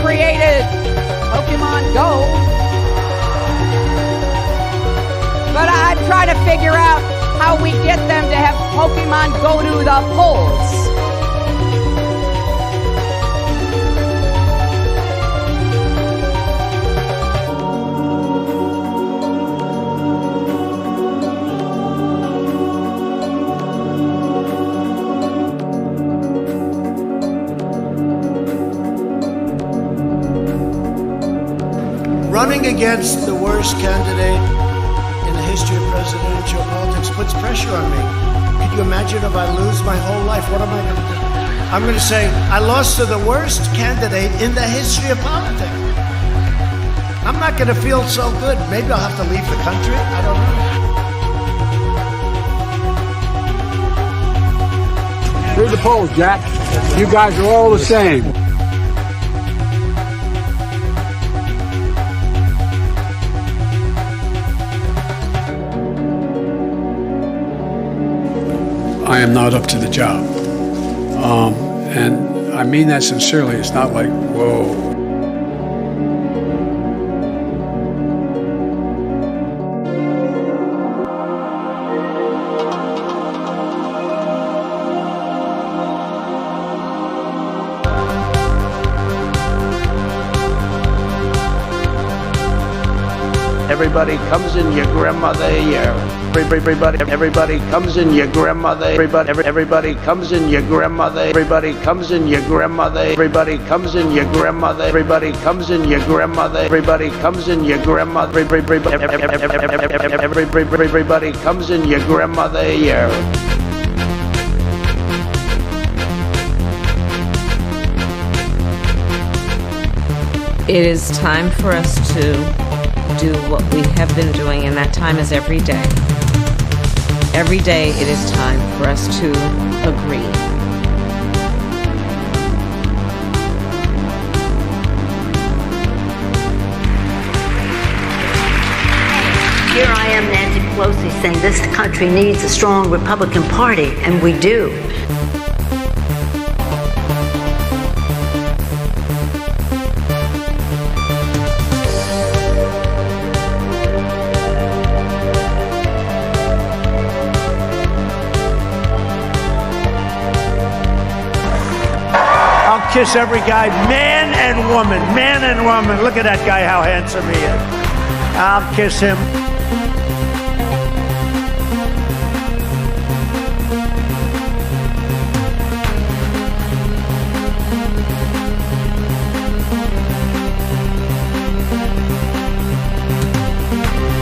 Created Pokemon Go, but I'm trying to figure out how we get them to have Pokemon go to the polls. Running against the worst candidate in the history of presidential politics puts pressure on me. Could you imagine if I lose my whole life? What am I going to do? I'm going to say, I lost to the worst candidate in the history of politics. I'm not going to feel so good. Maybe I'll have to leave the country. I don't know. Read the polls, Jack. You guys are all the same. I am not up to the job. And I mean that sincerely. It's not like, whoa. Everybody comes in your grandmother year. Everybody comes in your grandmother. Everybody comes in your grandmother. Everybody comes in your grandmother. Everybody comes in your grandmother. Everybody comes in your grandmother. Everybody comes in your grandmother. Everybody comes in your grandmother year. It is time for us to do what we have been doing, and that time is every day. Every day it is time for us to agree. Here I am, Nancy Pelosi, saying this country needs a strong Republican Party, and we do. Kiss every guy, man and woman, man and woman. Look at that guy, how handsome he is. I'll kiss him.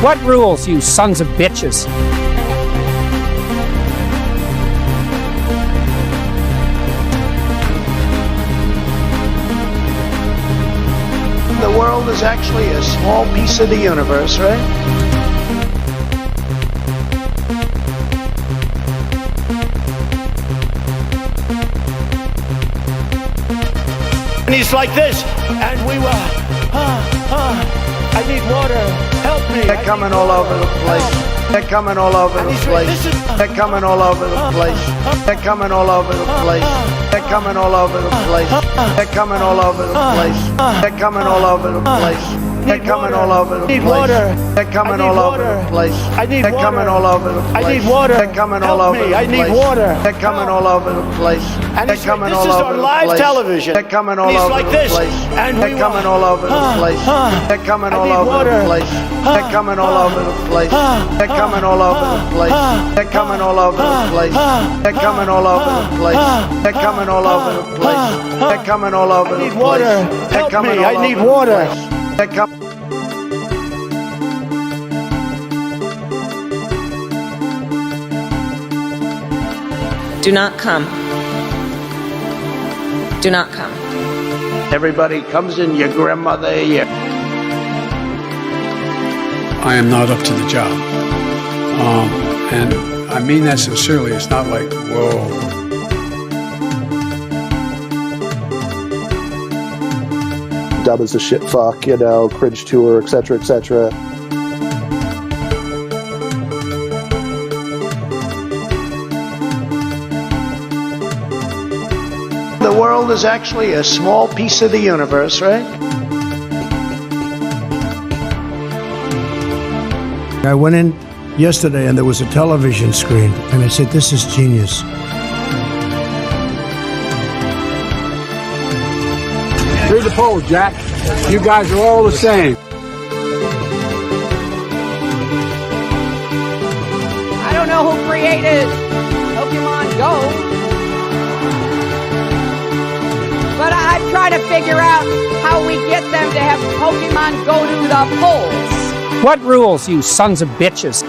What rules, you sons of bitches? The world is actually a small piece of the universe, right? And he's like this, and we were, I need water, help me. They're coming all over the place. They're coming all over the place. They're coming all over the place. They're coming all over the place. They're coming all over the place. They're coming all over the place. They're coming all over the place. They're coming all over the place. They're coming all over the place. I need water. They're coming all over the place. I need water. They're coming all over the place. I need water. They're coming all over the place. And they're coming all over the place. This is on live television. They're coming all over the place. And they're coming all over the place. They're coming all over the place. They're coming all over the place. They're coming all over the place. They're coming all over the place. They're coming all over the place. They're coming all over the place. They're coming all over the place. They're coming all over the place. I need water. They're coming. Do not come. Do not come. Everybody comes in your grandmother ear. I am not up to the job. And I mean that sincerely. It's not like, whoa. Dub is a shit fuck, you know, cringe tour, etc., etc. The world is actually a small piece of the universe, right? I went in yesterday and there was a television screen and I said, this is genius. Read the polls, Jack. You guys are all the same. I don't know who created Pokemon Go, but I'm trying to figure out how we get them to have Pokemon go to the polls. What rules, you sons of bitches?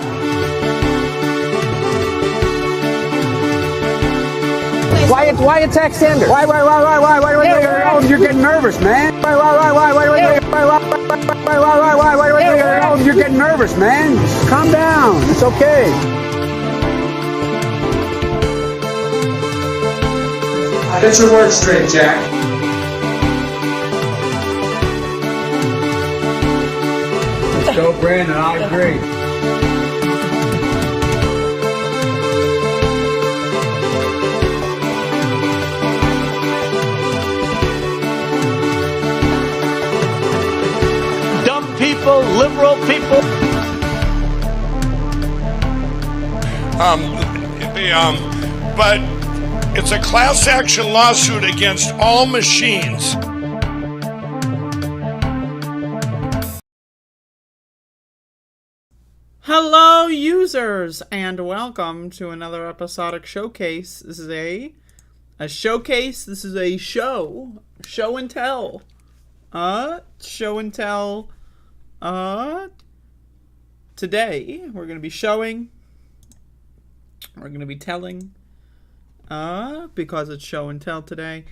Why attack Sanders? Why? You're getting nervous, man. Why? You're getting nervous, man. Calm down. It's okay. Get your words straight, Jack. Let's go, Brandon. I agree. Liberal people. But it's a class action lawsuit against all machines. Hello, users, and welcome to another episodic showcase. This is a showcase. This is a show and tell. Show and tell. Today we're going to be showing, we're going to be telling, because it's show and tell today,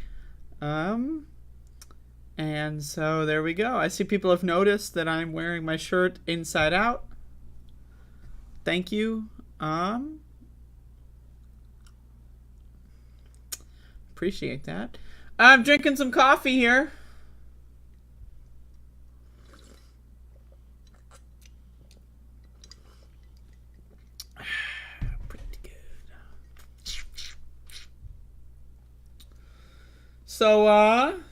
and so there we go. I see people have noticed that I'm wearing my shirt inside out. Thank you. Appreciate that. I'm drinking some coffee here. So,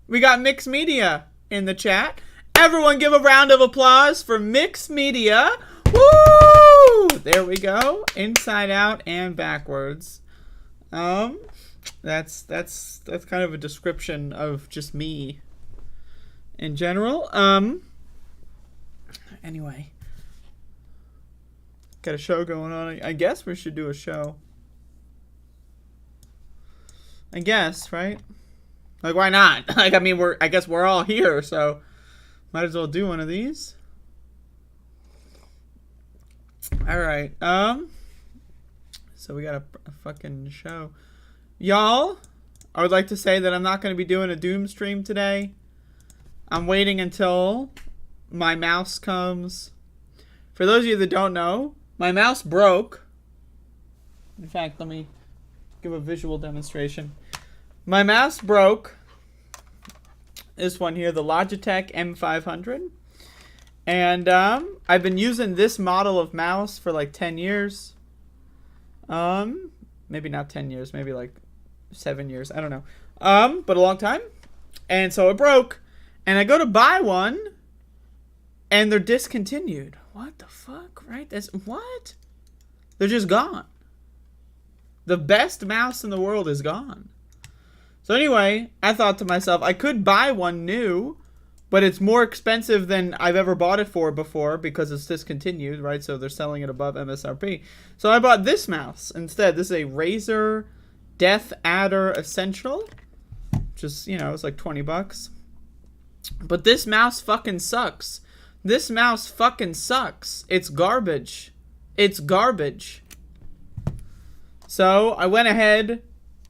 we got Mixed Media in the chat. Everyone give a round of applause for Mixed Media. Woo! There we go. Inside out and backwards. That's kind of a description of just me in general. Anyway. Got a show going on. I guess we should do a show. I guess, right? Like, why not? Like, I mean, I guess we're all here, so might as well do one of these. All right. So we got a fucking show. Y'all, I would like to say that I'm not going to be doing a Doom stream today. I'm waiting until my mouse comes. For those of you that don't know, my mouse broke. In fact, let me give a visual demonstration. My mouse broke. This one here, the Logitech M500. And I've been using this model of mouse for like 10 years. Maybe not 10 years, maybe like 7 years, I don't know. But a long time. And so it broke. And I go to buy one and they're discontinued. What the fuck, right? What? They're just gone. The best mouse in the world is gone. So anyway, I thought to myself, I could buy one new, but it's more expensive than I've ever bought it for before because it's discontinued, right? So they're selling it above MSRP. So I bought this mouse instead. This is a Razer Death Adder Essential. Just, you know, it's like 20 bucks. But this mouse fucking sucks. This mouse fucking sucks. It's garbage. It's garbage. So I went ahead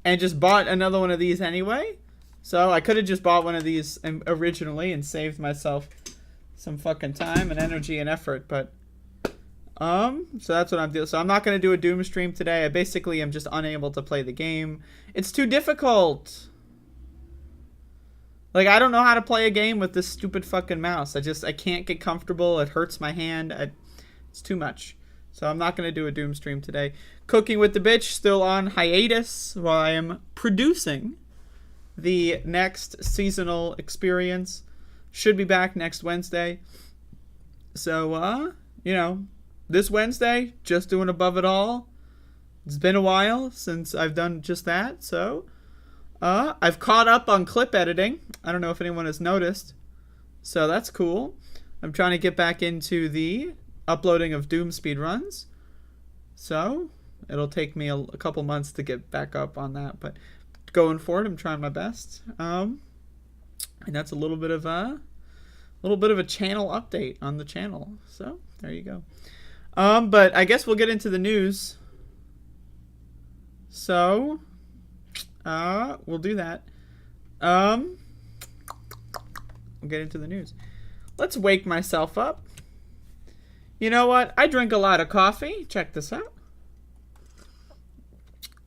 and just bought another one of these anyway. So I could have just bought one of these originally and saved myself some fucking time and energy and effort. But, so that's what I'm doing. So I'm not going to do a Doom stream today. I basically am just unable to play the game. It's too difficult. Like, I don't know how to play a game with this stupid fucking mouse. I can't get comfortable. It hurts my hand. It's too much. So I'm not going to do a Doom stream today. Cooking with the Bitch still on hiatus while I am producing the next seasonal experience. Should be back next Wednesday. So, you know, this Wednesday, just doing Above It All. It's been a while since I've done just that. So, I've caught up on clip editing. I don't know if anyone has noticed. So that's cool. I'm trying to get back into the uploading of Doom speedruns. So it'll take me a couple months to get back up on that. But going forward, I'm trying my best. And that's a little bit of a channel update on the channel. So there you go. But I guess we'll get into the news. So we'll do that. We'll get into the news. Let's wake myself up. You know what? I drink a lot of coffee. Check this out.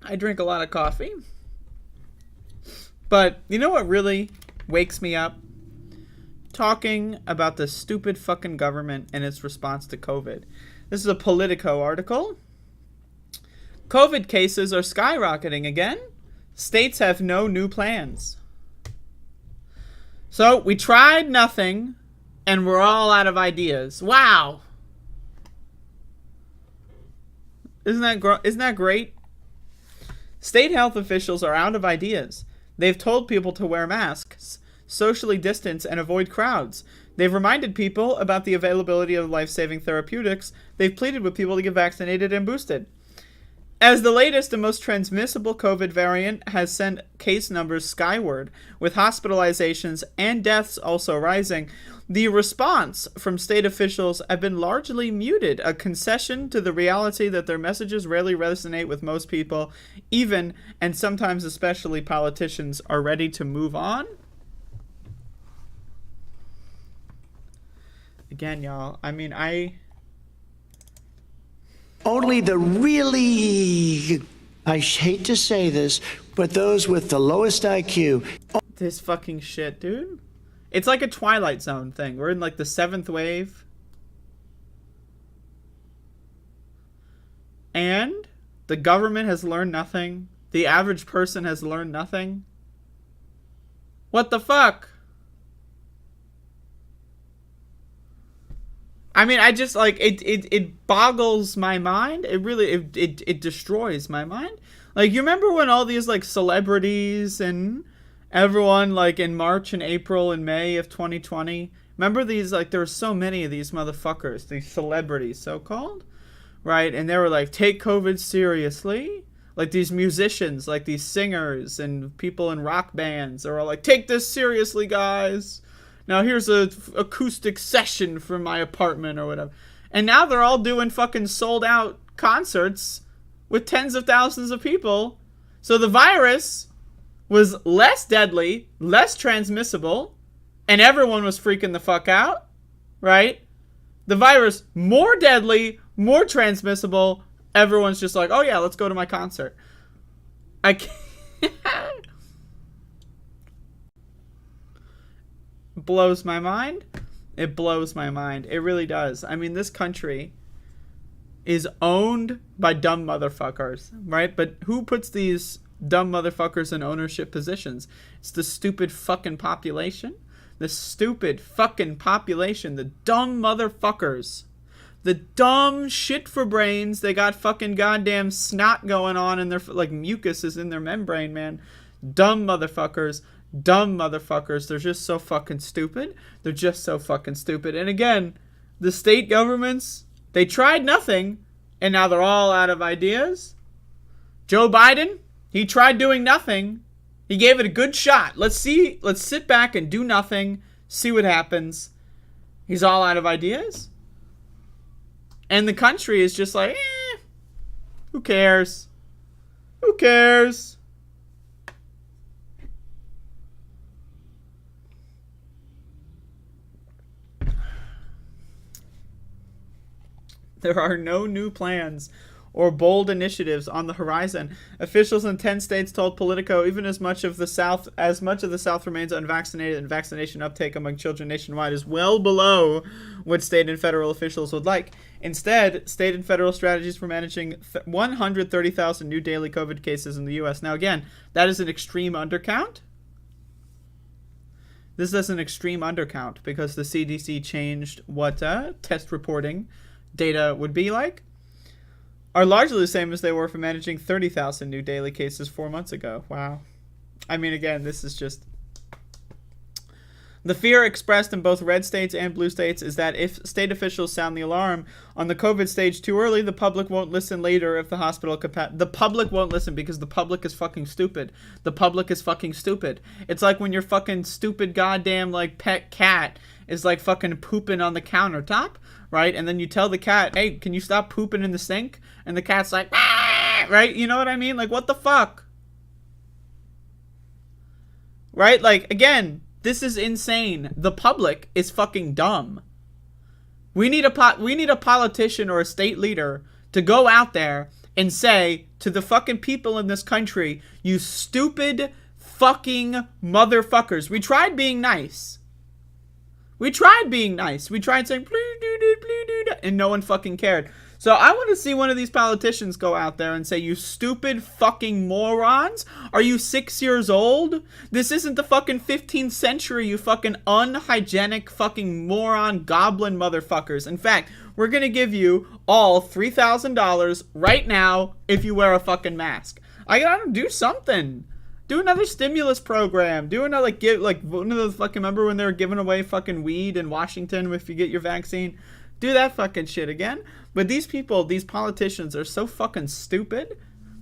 I drink a lot of coffee. But you know what really wakes me up? Talking about the stupid fucking government and its response to COVID. This is a Politico article. COVID cases are skyrocketing again. States have no new plans. So we tried nothing and we're all out of ideas. Wow. Isn't that great? State health officials are out of ideas. They've told people to wear masks, socially distance, and avoid crowds. They've reminded people about the availability of life-saving therapeutics. They've pleaded with people to get vaccinated and boosted. As the latest and most transmissible COVID variant has sent case numbers skyward, with hospitalizations and deaths also rising, the response from state officials have been largely muted, a concession to the reality that their messages rarely resonate with most people, even and sometimes especially politicians are ready to move on. Again, y'all, I mean, Only the really, I hate to say this, but those with the lowest IQ. This fucking shit, dude. It's like a Twilight Zone thing. We're in like the 7th wave. And the government has learned nothing. The average person has learned nothing. What the fuck? I mean, I just, like, it boggles my mind. It really, it destroys my mind. Like, you remember when all these, like, celebrities and everyone, like, in March and April and May of 2020, remember these, like, there were so many of these motherfuckers, these celebrities, so-called, right? And they were like, take COVID seriously. Like, these musicians, like, these singers and people in rock bands are all like, take this seriously, guys. Now here's a acoustic session from my apartment or whatever. And now they're all doing fucking sold out concerts with tens of thousands of people. So the virus was less deadly, less transmissible, and everyone was freaking the fuck out, right? The virus more deadly, more transmissible. Everyone's just like, oh yeah, let's go to my concert. I can't. Blows my mind. It blows my mind. It really does. I mean, this country is owned by dumb motherfuckers, right? But who puts these dumb motherfuckers in ownership positions? It's the stupid fucking population. The stupid fucking population. The dumb motherfuckers. The dumb shit for brains. They got fucking goddamn snot going on in their, like, mucus is in their membrane, man. Dumb motherfuckers. Dumb motherfuckers. They're just so fucking stupid. They're just so fucking stupid. And again, the state governments, they tried nothing, and now they're all out of ideas. Joe Biden, he tried doing nothing. He gave it a good shot. Let's sit back and do nothing, see what happens. He's all out of ideas. And the country is just like, who cares? Who cares? There are no new plans or bold initiatives on the horizon. Officials in 10 states told Politico even as much of the South remains unvaccinated, and vaccination uptake among children nationwide is well below what state and federal officials would like. Instead, state and federal strategies for managing 130,000 new daily COVID cases in the U.S. Now again, that is an extreme undercount. This is an extreme undercount because the CDC changed what test reporting data would be like, are largely the same as they were for managing 30,000 new daily cases 4 months ago. Wow. I mean, again, this is just... The fear expressed in both red states and blue states is that if state officials sound the alarm on the COVID stage too early, the public won't listen later if the hospital the public won't listen because the public is fucking stupid. The public is fucking stupid. It's like when your fucking stupid goddamn, like, pet cat is, like, fucking pooping on the countertop, right? And then you tell the cat, hey, can you stop pooping in the sink? And the cat's like, ah! Right? You know what I mean? Like, what the fuck? Right? Like, again, this is insane. The public is fucking dumb. We need a politician or a state leader to go out there and say to the fucking people in this country, you stupid fucking motherfuckers. We tried being nice. We tried being nice. We tried saying, please do that, and no one fucking cared. So I want to see one of these politicians go out there and say, you stupid fucking morons. Are you 6 years old? This isn't the fucking 15th century, you fucking unhygienic fucking moron goblin motherfuckers. In fact, we're going to give you all $3,000 right now if you wear a fucking mask. I gotta do something. Do another stimulus program. Do another, like one of those fucking, remember when they were giving away fucking weed in Washington if you get your vaccine? Do that fucking shit again. But these people, these politicians are so fucking stupid.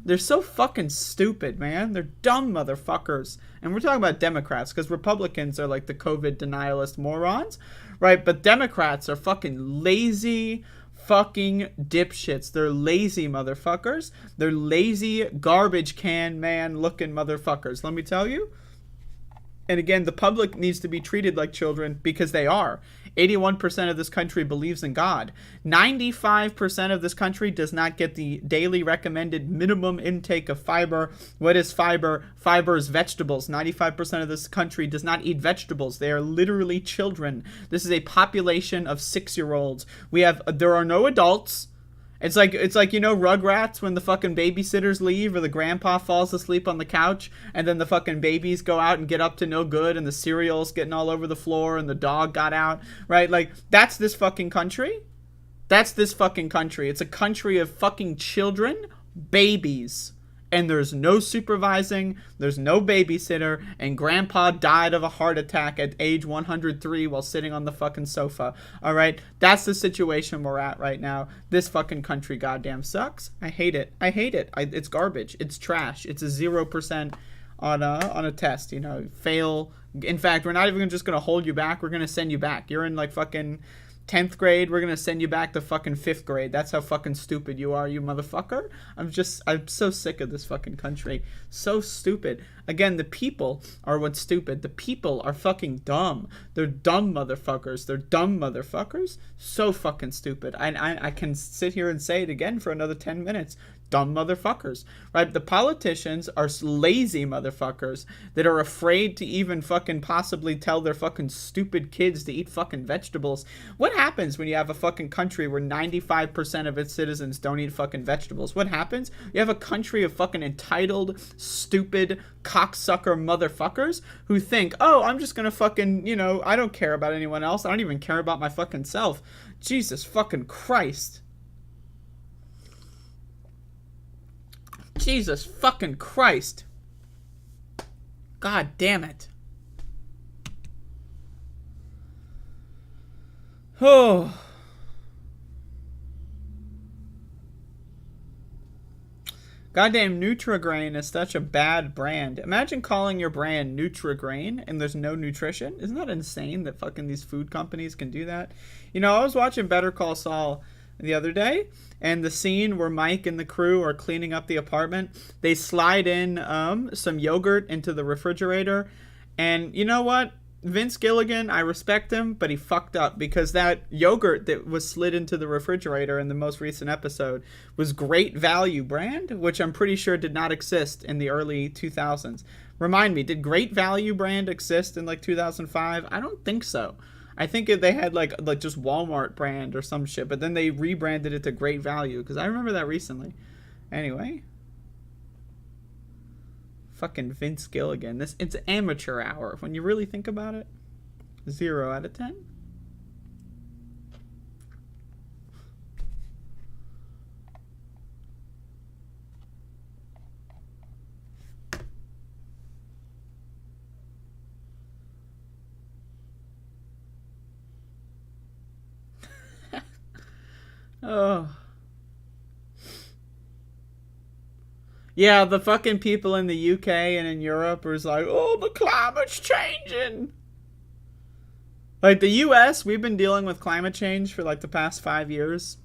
They're so fucking stupid, man. They're dumb motherfuckers. And we're talking about Democrats because Republicans are like the COVID denialist morons, right? But Democrats are fucking lazy fucking dipshits. They're lazy motherfuckers. They're lazy garbage can man looking motherfuckers. Let me tell you. And again, the public needs to be treated like children because they are. 81% of this country believes in God. 95% of this country does not get the daily recommended minimum intake of fiber. What is fiber? Fiber is vegetables. 95% of this country does not eat vegetables. They are literally children. This is a population of 6-year-olds. There are no adults. It's like, you know, Rugrats when the fucking babysitters leave or the grandpa falls asleep on the couch and then the fucking babies go out and get up to no good and the cereal's getting all over the floor and the dog got out, right? Like, that's this fucking country. That's this fucking country. It's a country of fucking children, babies. And there's no supervising, there's no babysitter, and grandpa died of a heart attack at age 103 while sitting on the fucking sofa. Alright? That's the situation we're at right now. This fucking country goddamn sucks. I hate it. I hate it. It's garbage. It's trash. It's a 0% on a test, you know. Fail. In fact, we're not even just going to hold you back. We're going to send you back. You're in like fucking 10th grade, we're gonna send you back to fucking 5th grade. That's how fucking stupid you are, you motherfucker. I'm so sick of this fucking country. So stupid. Again, the people are what's stupid. The people are fucking dumb. They're dumb motherfuckers. They're dumb motherfuckers. So fucking stupid. I can sit here and say it again for another 10 minutes. Dumb motherfuckers, right? The politicians are lazy motherfuckers that are afraid to even fucking possibly tell their fucking stupid kids to eat fucking vegetables. What happens when you have a fucking country where 95% of its citizens don't eat fucking vegetables? What happens? You have a country of fucking entitled, stupid, cocksucker motherfuckers who think, oh, I'm just gonna fucking, you know, I don't care about anyone else. I don't even care about my fucking self. Jesus fucking Christ. Jesus fucking Christ. God damn it. Oh. Goddamn Nutrigrain is such a bad brand. Imagine calling your brand Nutrigrain and there's no nutrition. Isn't that insane that fucking these food companies can do that? You know, I was watching Better Call Saul the other day, and the scene where Mike and the crew are cleaning up the apartment, they slide in some yogurt into the refrigerator, and you know what? Vince Gilligan, I respect him, but he fucked up, because that yogurt that was slid into the refrigerator in the most recent episode was Great Value brand, which I'm pretty sure did not exist in the early 2000s. Remind me, did Great Value brand exist in like 2005? I don't think so. I think they had like just Walmart brand or some shit, but then they rebranded it to Great Value, because I remember that recently. Anyway. Fucking Vince Gilligan. It's amateur hour. When you really think about it. 0 out of 10. Oh. Yeah, the fucking people in the UK and in Europe are like, oh, the climate's changing. Like, the US, we've been dealing with climate change for, like, the past 5 years.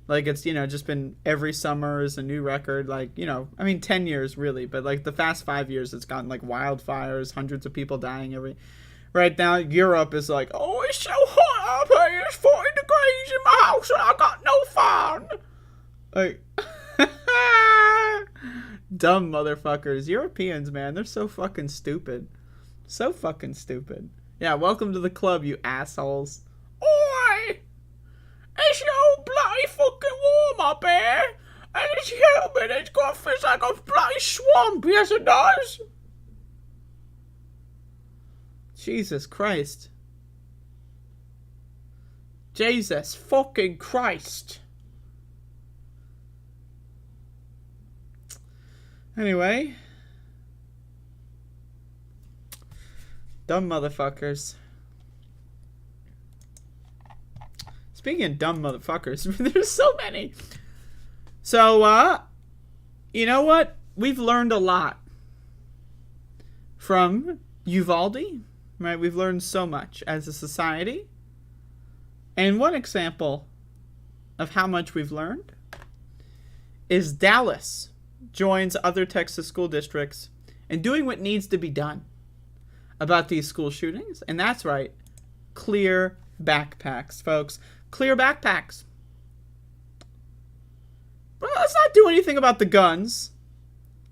Like, it's, you know, just been every summer is a new record. Like, you know, I mean, 10 years, really. But, like, the past 5 years, it's gotten, like, wildfires, hundreds of people dying every... Right now, Europe is like, oh, it's so hot up here. It's 40 degrees in my house and I got no fun. Like... Dumb motherfuckers. Europeans, man, they're so fucking stupid. So fucking stupid. Yeah, welcome to the club, you assholes. Oi! It's so bloody fucking warm up here. And it's humid. It's got feels like a bloody swamp. Yes, it does. Jesus Christ. Jesus fucking Christ. Anyway. Dumb motherfuckers. Speaking of dumb motherfuckers, there's so many. So, you know what? We've learned a lot from Uvalde, right? We've learned so much as a society. And one example of how much we've learned is Dallas joins other Texas school districts in doing what needs to be done about these school shootings. And that's right, clear backpacks, folks. Clear backpacks. Well, let's not do anything about the guns.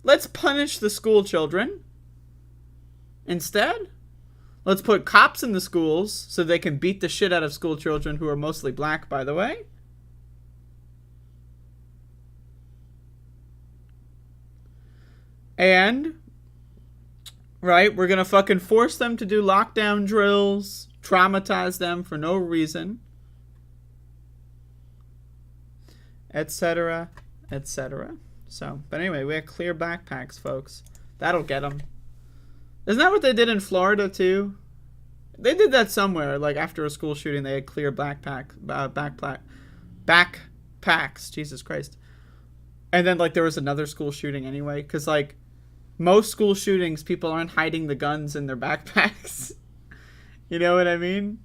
Let's punish the school children. Instead, let's put cops in the schools so they can beat the shit out of school children, who are mostly black, by the way. And, right, we're going to fucking force them to do lockdown drills, traumatize them for no reason, etc., etc. So, but anyway, we have clear backpacks, folks. That'll get them. Isn't that what they did in Florida, too? They did that somewhere, like after a school shooting, they had clear backpacks. Jesus Christ. And then, like, there was another school shooting anyway, because, like, most school shootings, people aren't hiding the guns in their backpacks. You know what I mean?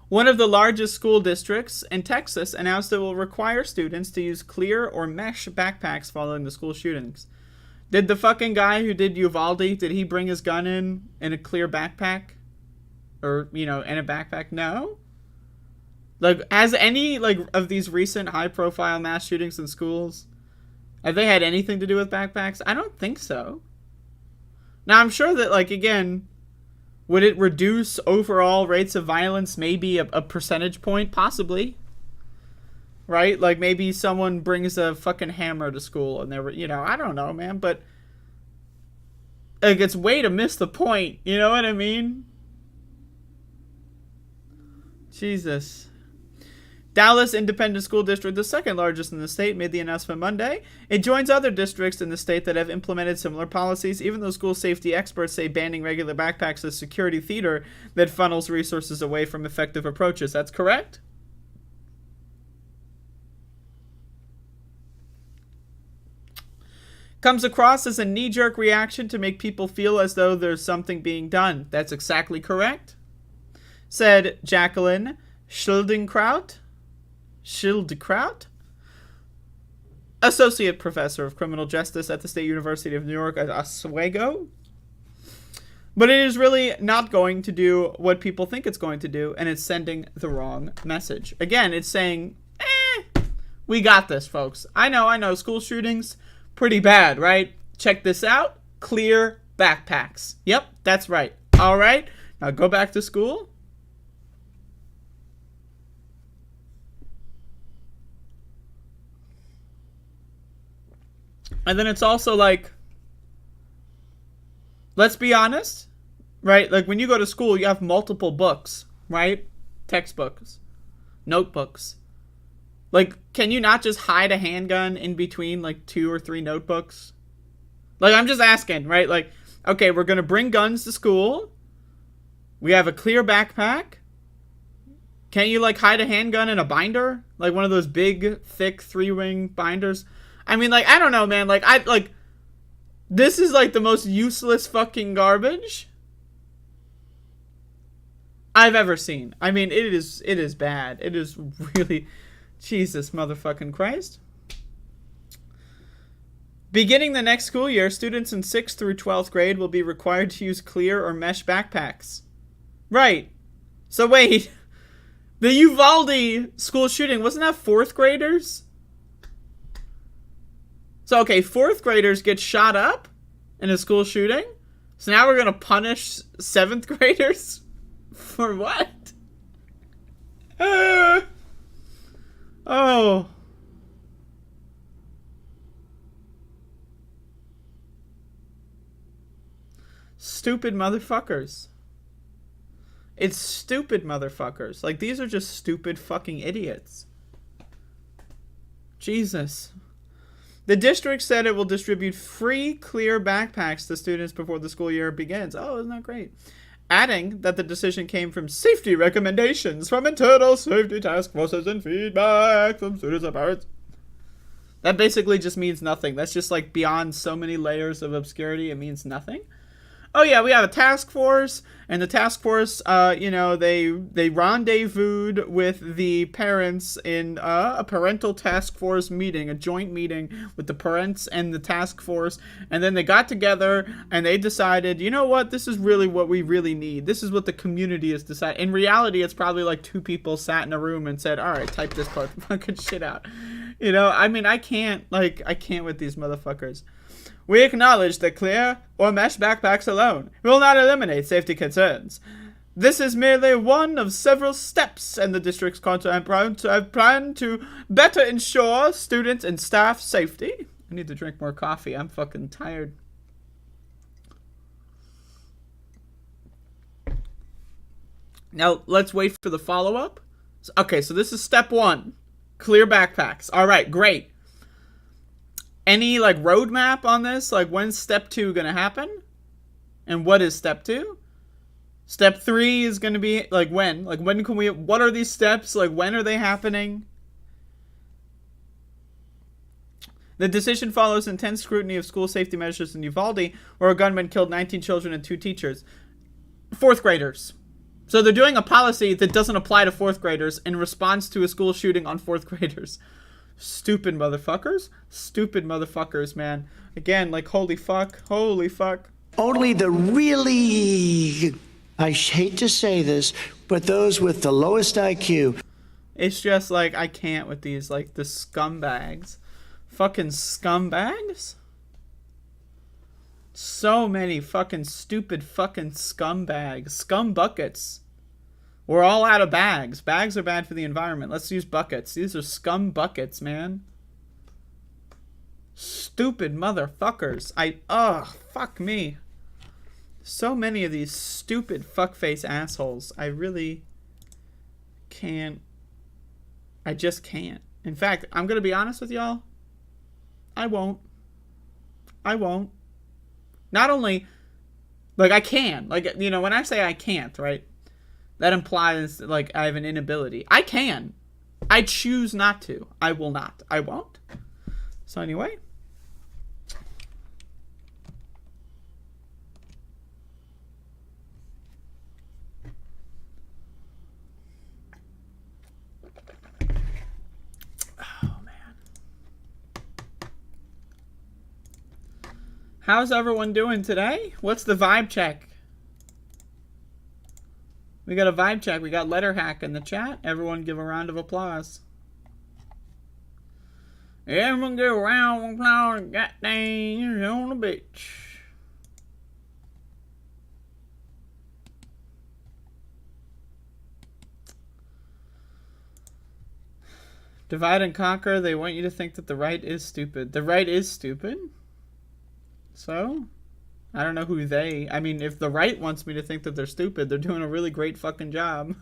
One of the largest school districts in Texas announced it will require students to use clear or mesh backpacks following the school shootings. Did the fucking guy who did Uvalde, did he bring his gun in a clear backpack? Or, you know, in a backpack? No? Like, has any, like, of these recent high-profile mass shootings in schools, have they had anything to do with backpacks? I don't think so. Now, I'm sure that, like, again, would it reduce overall rates of violence maybe a percentage point? Possibly. Right? Like, maybe someone brings a fucking hammer to school and they were, you know, I don't know, man, but, like, it's way to miss the point. You know what I mean? Jesus. Dallas Independent School District, the second largest in the state, made the announcement Monday. It joins other districts in the state that have implemented similar policies, even though school safety experts say banning regular backpacks is security theater that funnels resources away from effective approaches. That's correct? Comes across as a knee-jerk reaction to make people feel as though there's something being done. That's exactly correct, said Jacqueline Schildenkraut, Associate Professor of Criminal Justice at the State University of New York at Oswego. But it is really not going to do what people think it's going to do, and it's sending the wrong message. Again, it's saying, we got this, folks. I know, school shootings, pretty bad, right? Check this out. Clear backpacks. Yep, that's right. All right, now go back to school. And then it's also like, let's be honest, right? Like when you go to school, you have multiple books, right? Textbooks, notebooks. Like, can you not just hide a handgun in between like 2 or 3 notebooks? Like, I'm just asking, right? Like, okay, we're going to bring guns to school. We have a clear backpack. Can't you like hide a handgun in a binder? Like one of those big, thick 3-ring binders? I mean, like, I don't know, man. Like, this is, like, the most useless fucking garbage I've ever seen. I mean, it is bad. It is really, Jesus motherfucking Christ. Beginning the next school year, students in 6th through 12th grade will be required to use clear or mesh backpacks. Right. So, wait. The Uvalde school shooting, wasn't that 4th graders? So, okay, 4th graders get shot up in a school shooting. So now we're going to punish 7th graders? For what? Oh. Stupid motherfuckers. It's stupid motherfuckers. Like, these are just stupid fucking idiots. Jesus. The district said it will distribute free clear backpacks to students before the school year begins. Oh, isn't that great? Adding that the decision came from safety recommendations from internal safety task forces and feedback from students and parents. That basically just means nothing. That's just like beyond so many layers of obscurity, it means nothing. Oh yeah, we have a task force, and the task force, they rendezvoused with the parents in a parental task force meeting, a joint meeting with the parents and the task force, and then they got together and they decided, you know what, this is really what we really need. This is what the community has decided. In reality, it's probably like 2 people sat in a room and said, all right, type this fucking shit out. You know, I mean, I can't with these motherfuckers. We acknowledge that clear or mesh backpacks alone will not eliminate safety concerns. This is merely one of several steps in the district's plan to better ensure students and staff safety. I need to drink more coffee. I'm fucking tired. Now, let's wait for the follow-up. Okay, so this is step 1. Clear backpacks. All right, great. Any, like, roadmap on this? Like, when's step 2 gonna happen? And what is step 2? Step 3 is gonna be, like, when? Like, when can we... What are these steps? Like, when are they happening? The decision follows intense scrutiny of school safety measures in Uvalde, where a gunman killed 19 children and 2 teachers. 4th graders. So they're doing a policy that doesn't apply to 4th graders in response to a school shooting on 4th graders. Stupid motherfuckers. Stupid motherfuckers, man. Again, like, holy fuck. Holy fuck. Only the really, I hate to say this, but those with the lowest IQ. It's just like, I can't with these, like, the scumbags. Fucking scumbags? So many fucking stupid fucking scumbags. Scum buckets. We're all out of bags. Bags are bad for the environment. Let's use buckets. These are scum buckets, man. Stupid motherfuckers. Fuck me. So many of these stupid fuckface assholes. I really can't I just can't. In fact, I'm going to be honest with y'all. I won't. Not only, like, I can. Like, you know, when I say I can't, right? That implies, like, I have an inability. I can. I choose not to. I will not. I won't. So anyway. How's everyone doing today? What's the vibe check? We got a vibe check. We got letter hack in the chat. Everyone give a round of applause. Everyone give a round of applause. Goddamn, on the beach. Divide and conquer. They want you to think that the right is stupid. The right is stupid. So, I don't know who they... I mean, if the right wants me to think that they're stupid, they're doing a really great fucking job.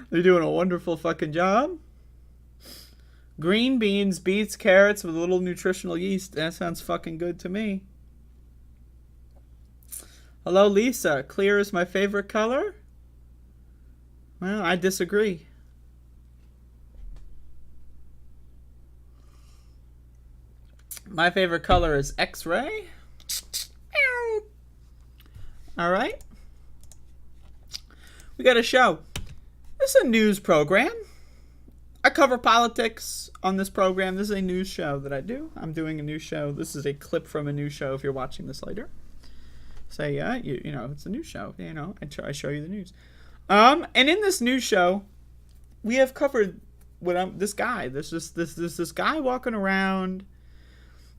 They're doing a wonderful fucking job. Green beans, beets, carrots with a little nutritional yeast. That sounds fucking good to me. Hello, Lisa. Clear is my favorite color? Well, I disagree. My favorite color is X-ray. All right. We got a show. This is a news program. I cover politics on this program. This is a news show that I do. I'm doing a news show. This is a clip from a news show if you're watching this later. Say, you know, it's a news show. You know, I show you the news. And in this news show, we have covered this guy. There's just this guy walking around.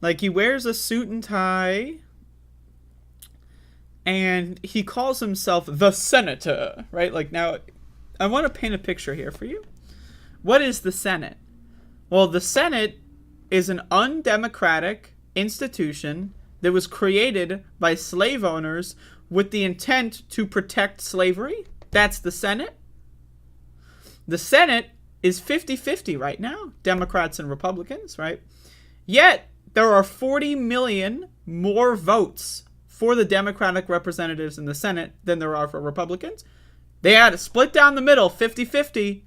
Like, he wears a suit and tie, and he calls himself the Senator, right? Like, now, I want to paint a picture here for you. What is the Senate? Well, the Senate is an undemocratic institution that was created by slave owners with the intent to protect slavery. That's the Senate. The Senate is 50-50 right now, Democrats and Republicans, right? Yet, there are 40 million more votes for the Democratic representatives in the Senate than there are for Republicans. They had a split down the middle, 50-50,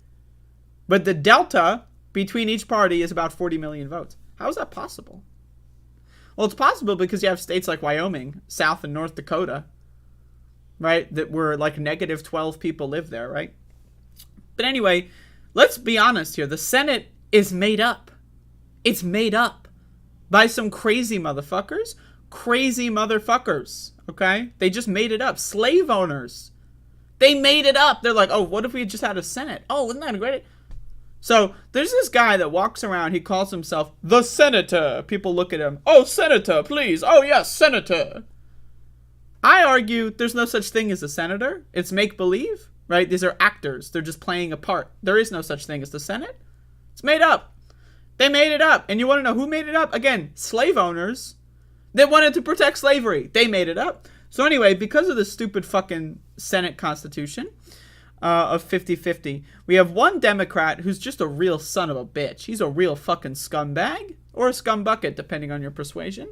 but the delta between each party is about 40 million votes. How is that possible? Well, it's possible because you have states like Wyoming, South and North Dakota, right, that were like negative 12 people live there, right? But anyway, let's be honest here. The Senate is made up. It's made up by some crazy motherfuckers. Crazy motherfuckers, okay? They just made it up. Slave owners. They made it up. They're like, oh, what if we just had a Senate? Oh, isn't that great? So, there's this guy that walks around. He calls himself the Senator. People look at him. Oh, Senator, please. Oh, yes, Senator. I argue there's no such thing as a senator. It's make-believe, right? These are actors. They're just playing a part. There is no such thing as the Senate. It's made up. They made it up. And you want to know who made it up? Again, slave owners that wanted to protect slavery. They made it up. So anyway, because of the stupid fucking Senate Constitution of 50-50, we have one Democrat who's just a real son of a bitch. He's a real fucking scumbag or a scumbucket, depending on your persuasion.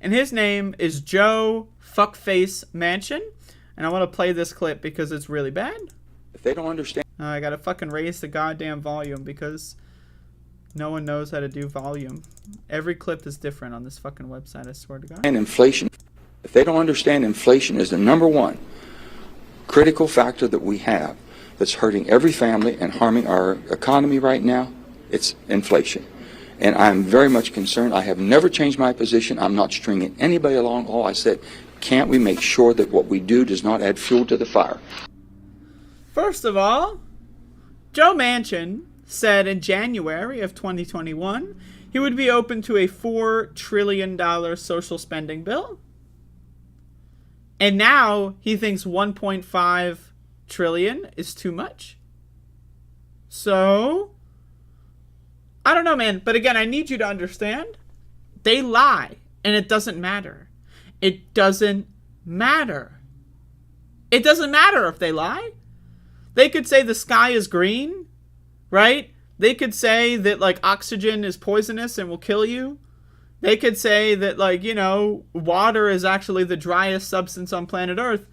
And his name is Joe Fuckface Manchin. And I want to play this clip because it's really bad. If they don't understand... I got to fucking raise the goddamn volume because... no one knows how to do volume. Every clip is different on this fucking website, I swear to God. And inflation. If they don't understand inflation is the number one critical factor that we have that's hurting every family and harming our economy right now, it's inflation. And I'm very much concerned. I have never changed my position. I'm not stringing anybody along. All I said, can't we make sure that what we do does not add fuel to the fire? First of all, Joe Manchin said in January of 2021 he would be open to a $4 trillion social spending bill. And now he thinks 1.5 trillion is too much. So, I don't know, man. But again, I need you to understand. They lie. And it doesn't matter. It doesn't matter. It doesn't matter if they lie. They could say the sky is green, right? They could say that, like, oxygen is poisonous and will kill you. They could say that, like, you know, water is actually the driest substance on planet Earth.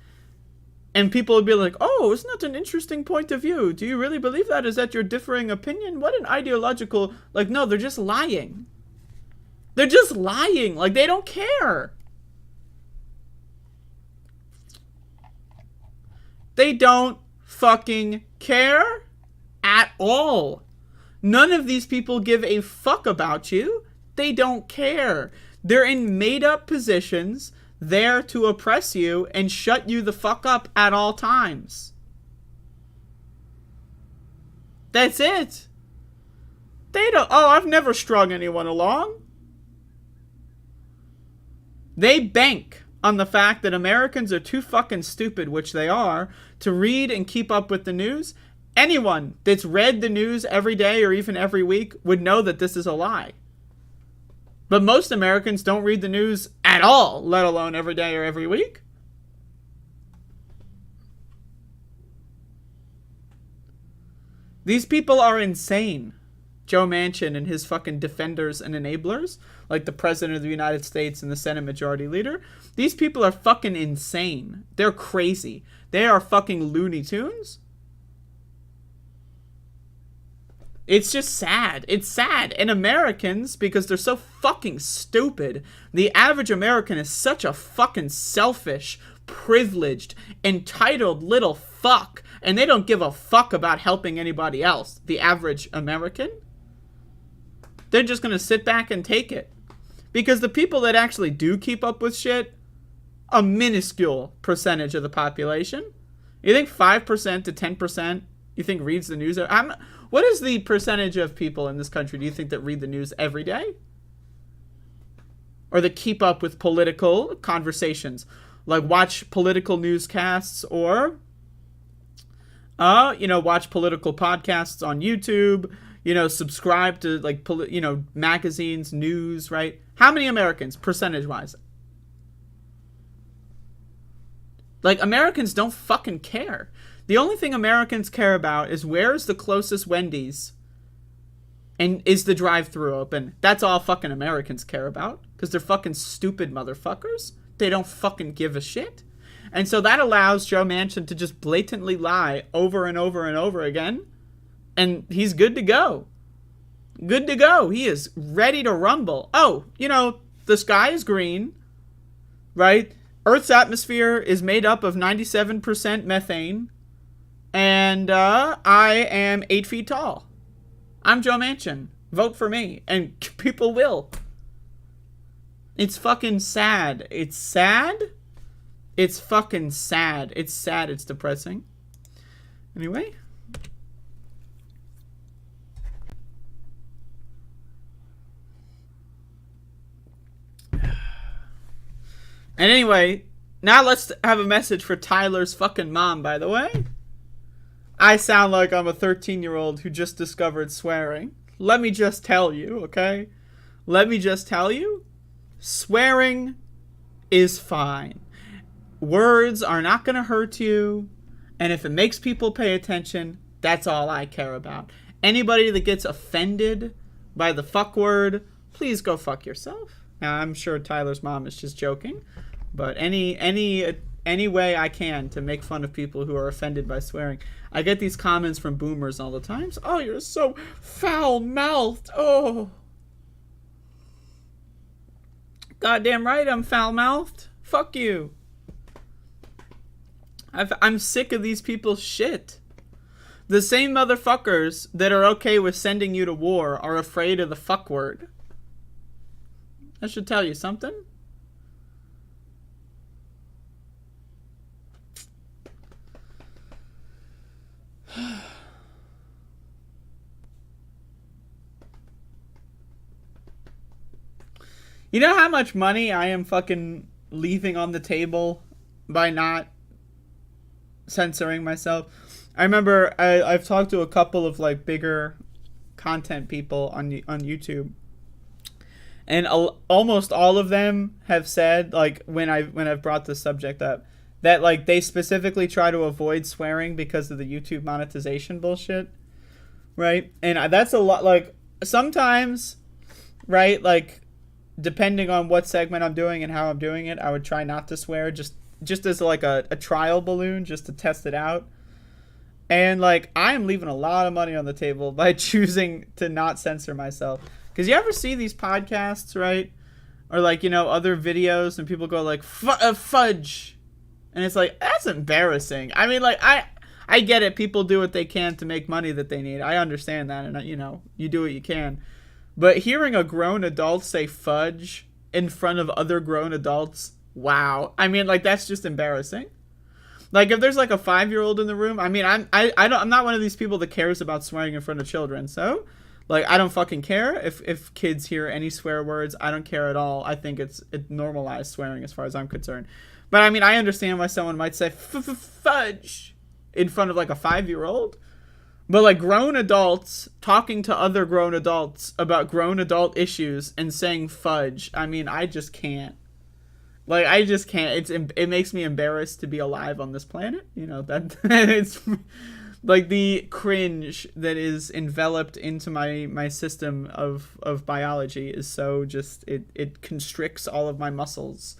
And people would be like, oh, isn't that an interesting point of view? Do you really believe that? Is that your differing opinion? What an ideological... Like, no, they're just lying. They're just lying. Like, they don't care. They don't fucking care at all. None of these people give a fuck about you. They don't care. They're in made-up positions there to oppress you and shut you the fuck up at all times. That's it. They don't... Oh, I've never strung anyone along. They bank on the fact that Americans are too fucking stupid, which they are, to read and keep up with the news. Anyone that's read the news every day or even every week would know that this is a lie. But most Americans don't read the news at all, let alone every day or every week. These people are insane. Joe Manchin and his fucking defenders and enablers, like the President of the United States and the Senate Majority Leader. These people are fucking insane. They're crazy. They are fucking Looney Tunes. It's just sad. It's sad. And Americans, because they're so fucking stupid, the average American is such a fucking selfish, privileged, entitled little fuck. And they don't give a fuck about helping anybody else. The average American. They're just going to sit back and take it. Because the people that actually do keep up with shit, a minuscule percentage of the population. You think 5% to 10%, you think reads the news? What is the percentage of people in this country, do you think, that read the news every day? Or that keep up with political conversations? Like watch political newscasts or, watch political podcasts on YouTube, subscribe to, like, magazines, news, right? How many Americans, percentage-wise? Like, Americans don't fucking care. The only thing Americans care about is where's the closest Wendy's and is the drive-thru open. That's all fucking Americans care about because they're fucking stupid motherfuckers. They don't fucking give a shit. And so that allows Joe Manchin to just blatantly lie over and over and over again. And he's good to go. Good to go. He is ready to rumble. Oh, the sky is green, right? Earth's atmosphere is made up of 97% methane. And I am 8 feet tall. I'm Joe Manchin. Vote for me. And people will. It's fucking sad. It's sad. It's fucking sad. It's sad. It's depressing. Anyway. And anyway, now let's have a message for Tyler's fucking mom, by the way. I sound like I'm a 13-year-old who just discovered swearing. Let me just tell you, okay? Let me just tell you, swearing is fine. Words are not going to hurt you, and if it makes people pay attention, that's all I care about. Anybody that gets offended by the fuck word, please go fuck yourself. Now, I'm sure Tyler's mom is just joking, but any way I can to make fun of people who are offended by swearing. I get these comments from boomers all the time. Oh, you're so foul-mouthed. Oh. Goddamn right I'm foul-mouthed. Fuck you. I'm sick of these people's shit. The same motherfuckers that are okay with sending you to war are afraid of the fuck word. That should tell you something. You know how much money I am fucking leaving on the table by not censoring myself? I remember I've talked to a couple of like bigger content people on YouTube, and almost all of them have said, like, when I've brought this subject up, that like they specifically try to avoid swearing because of the YouTube monetization bullshit. right? And that's a lot. Like, sometimes, right, like, depending on what segment I'm doing and how I'm doing it, I would try not to swear, just as like a trial balloon, just to test it out. And like, I am leaving a lot of money on the table by choosing to not censor myself. Because you ever see these podcasts, right? Or like, you know, other videos and people go like, fudge. And it's like, that's embarrassing. I mean, like, I get it. People do what they can to make money that they need. I understand that. And, you know, you do what you can. But hearing a grown adult say fudge in front of other grown adults, wow. I mean, like, that's just embarrassing. Like, if there's like a 5-year-old in the room, I mean, I'm not one of these people that cares about swearing in front of children. So, like, I don't fucking care if kids hear any swear words. I don't care at all. I think it normalized swearing as far as I'm concerned. But I mean, I understand why someone might say fudge in front of like a 5-year-old. But like, grown adults talking to other grown adults about grown adult issues and saying fudge, I mean, I just can't. Like, I just can't. It makes me embarrassed to be alive on this planet. You know, that it's like the cringe that is enveloped into my system of biology is so just, it constricts all of my muscles,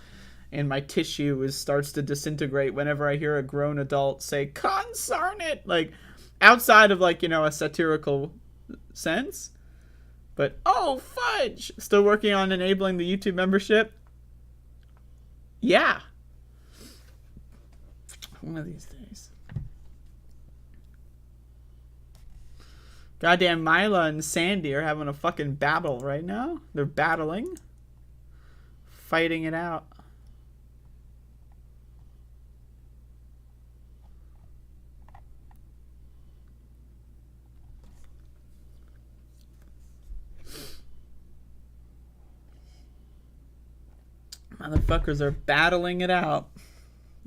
and my tissue starts to disintegrate whenever I hear a grown adult say, "Concern it," like, outside of like, you know, a satirical sense. But oh, fudge! Still working on enabling the YouTube membership. Yeah. One of these days. Goddamn, Mila and Sandy are having a fucking battle right now. They're battling. Fighting it out. Motherfuckers are battling it out.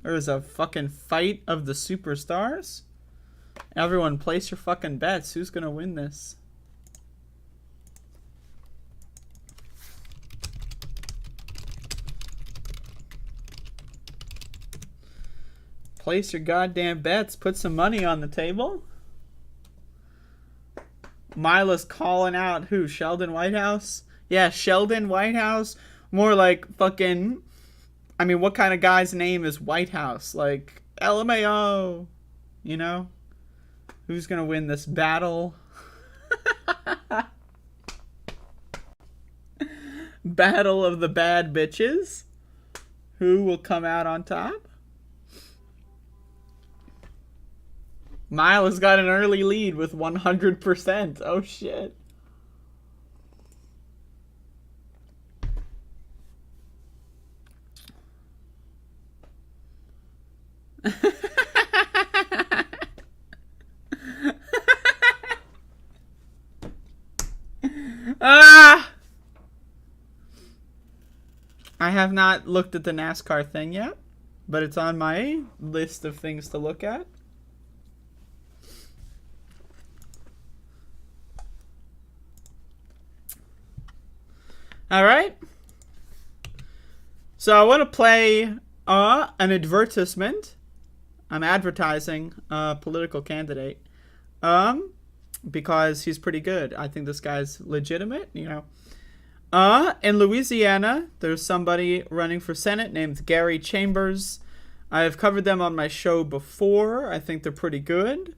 There's a fucking fight of the superstars. Everyone, place your fucking bets. Who's gonna win this? Place your goddamn bets. Put some money on the table. Mila's calling out who? Sheldon Whitehouse? Yeah, Sheldon Whitehouse. More like fucking, I mean, what kind of guy's name is Whitehouse? Like, LMAO, you know? Who's gonna win this battle? Battle of the bad bitches. Who will come out on top? Mila's got an early lead with 100%. Oh, shit. I have not looked at the NASCAR thing yet, but it's on my list of things to look at. All right. So I want to play an advertisement. I'm advertising a political candidate because he's pretty good. I think this guy's legitimate, you know. In Louisiana, there's somebody running for Senate named Gary Chambers. I have covered them on my show before. I think they're pretty good.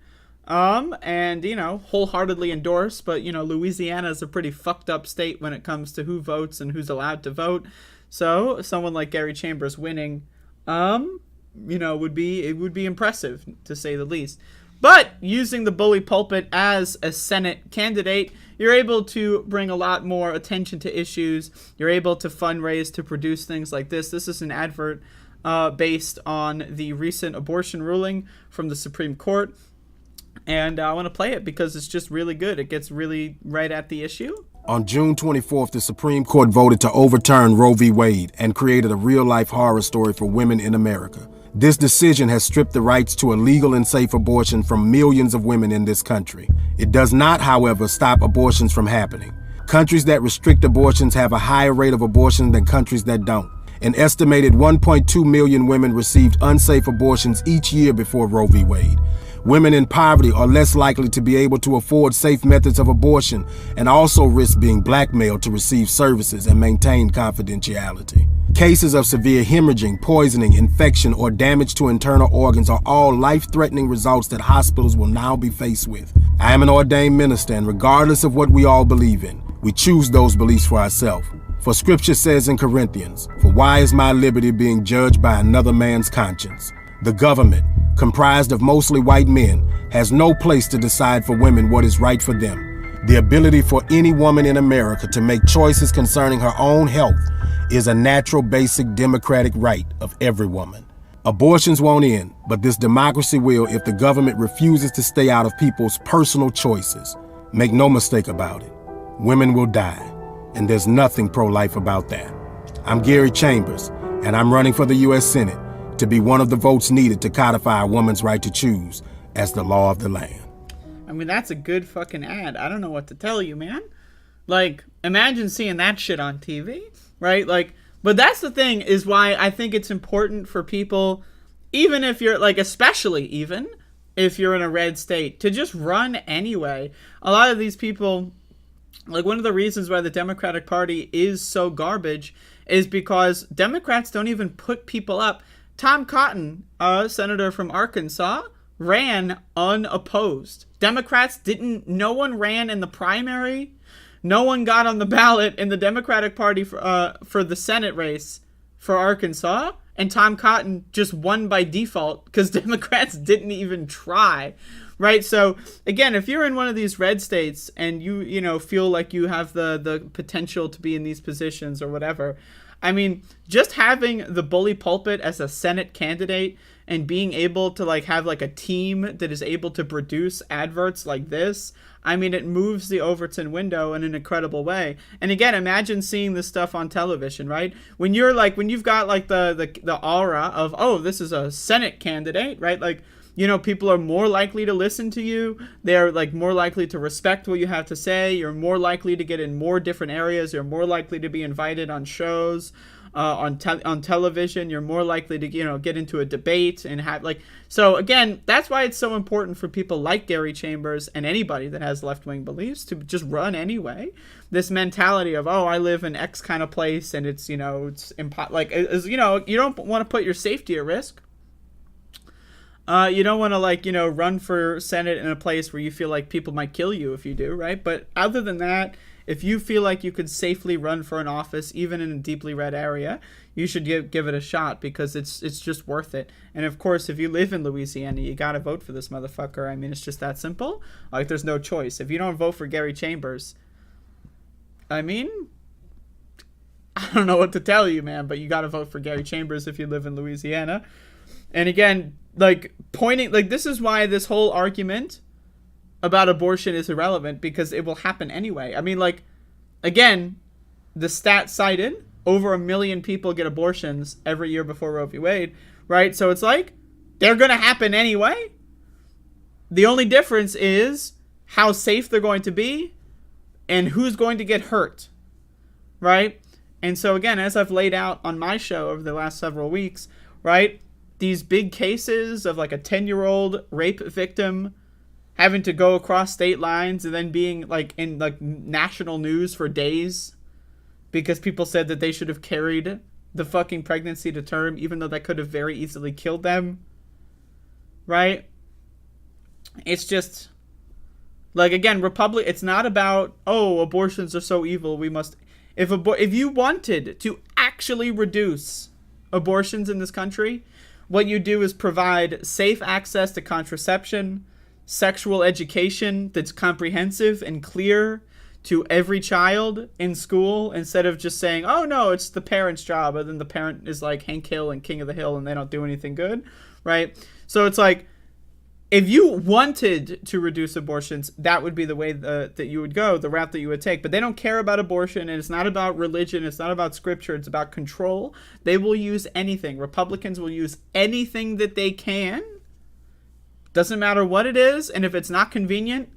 And, you know, wholeheartedly endorse, but, you know, Louisiana is a pretty fucked up state when it comes to who votes and who's allowed to vote. So someone like Gary Chambers winning, you know, would be impressive, to say the least. But using the bully pulpit as a Senate candidate, you're able to bring a lot more attention to issues. You're able to fundraise to produce things like this. This is an advert based on the recent abortion ruling from the Supreme Court. And I want to play it because it's just really good. It gets really right at the issue. On June 24th, the Supreme Court voted to overturn Roe v. Wade and created a real-life horror story for women in America. This decision has stripped the rights to a legal and safe abortion from millions of women in this country. It does not, however, stop abortions from happening. Countries that restrict abortions have a higher rate of abortion than countries that don't. An estimated 1.2 million women received unsafe abortions each year before Roe v. Wade. Women in poverty are less likely to be able to afford safe methods of abortion and also risk being blackmailed to receive services and maintain confidentiality. Cases of severe hemorrhaging, poisoning, infection, or damage to internal organs are all life-threatening results that hospitals will now be faced with. I am an ordained minister, and regardless of what we all believe in, we choose those beliefs for ourselves. For scripture says in Corinthians, "For why is my liberty being judged by another man's conscience?" The government, comprised of mostly white men, has no place to decide for women what is right for them. The ability for any woman in America to make choices concerning her own health is a natural, basic democratic right of every woman. Abortions won't end, but this democracy will if the government refuses to stay out of people's personal choices. Make no mistake about it. Women will die, and there's nothing pro-life about that. I'm Gary Chambers, and I'm running for the U.S. Senate to be one of the votes needed to codify a woman's right to choose as the law of the land. I mean, that's a good fucking ad. I don't know what to tell you, man. Like, imagine seeing that shit on TV, right? Like, but that's the thing, is why I think it's important for people, even if you're, like, especially even if you're in a red state, to just run anyway. A lot of these people, like, one of the reasons why the Democratic Party is so garbage is because Democrats don't even put people up. Tom Cotton, a senator from Arkansas, ran unopposed. Democrats didn't, no one ran in the primary. No one got on the ballot in the Democratic Party for the Senate race for Arkansas. And Tom Cotton just won by default because Democrats didn't even try. Right? So, again, if you're in one of these red states and you know, feel like you have the potential to be in these positions or whatever, I mean, just having the bully pulpit as a Senate candidate and being able to, like, have, like, a team that is able to produce adverts like this, I mean, it moves the Overton window in an incredible way. And again, imagine seeing this stuff on television, right? When you're, like, when you've got, like, the aura of, oh, this is a Senate candidate, right? Like, you know, people are more likely to listen to you. They're, like, more likely to respect what you have to say. You're more likely to get in more different areas. You're more likely to be invited on shows, on television. You're more likely to, you know, get into a debate and have, like, so again, that's why it's so important for people like Gary Chambers and anybody that has left-wing beliefs to just run anyway. This mentality of, oh, I live in X kind of place and it's, you know, it's like, you know, you don't want to put your safety at risk. You don't want to, like, you know, run for Senate in a place where you feel like people might kill you if you do, right? But other than that, if you feel like you could safely run for an office, even in a deeply red area, you should give it a shot because it's just worth it. And of course, if you live in Louisiana, you got to vote for this motherfucker. I mean, it's just that simple. Like, there's no choice. If you don't vote for Gary Chambers, I mean, I don't know what to tell you, man, but you got to vote for Gary Chambers if you live in Louisiana. And again, like, pointing, like, this is why this whole argument about abortion is irrelevant, because it will happen anyway. I mean, like, again, the stat cited, over 1 million people get abortions every year before Roe v. Wade, right? So it's like, they're going to happen anyway. The only difference is how safe they're going to be and who's going to get hurt, right? And so again, as I've laid out on my show over the last several weeks, right, these big cases of, like, a 10-year-old rape victim having to go across state lines and then being, like, in, like, national news for days because people said that they should have carried the fucking pregnancy to term, even though that could have very easily killed them, right? It's just, like, again, it's not about, oh, abortions are so evil, we must, if you wanted to actually reduce abortions in this country, what you do is provide safe access to contraception, sexual education that's comprehensive and clear to every child in school, instead of just saying, oh no, it's the parent's job, and then the parent is like Hank Hill and King of the Hill and they don't do anything good, right? So it's like, if you wanted to reduce abortions, that would be the way that you would go, the route that you would take. But they don't care about abortion, and it's not about religion, it's not about scripture, it's about control. They will use anything. Republicans will use anything that they can. Doesn't matter what it is, and if it's not convenient,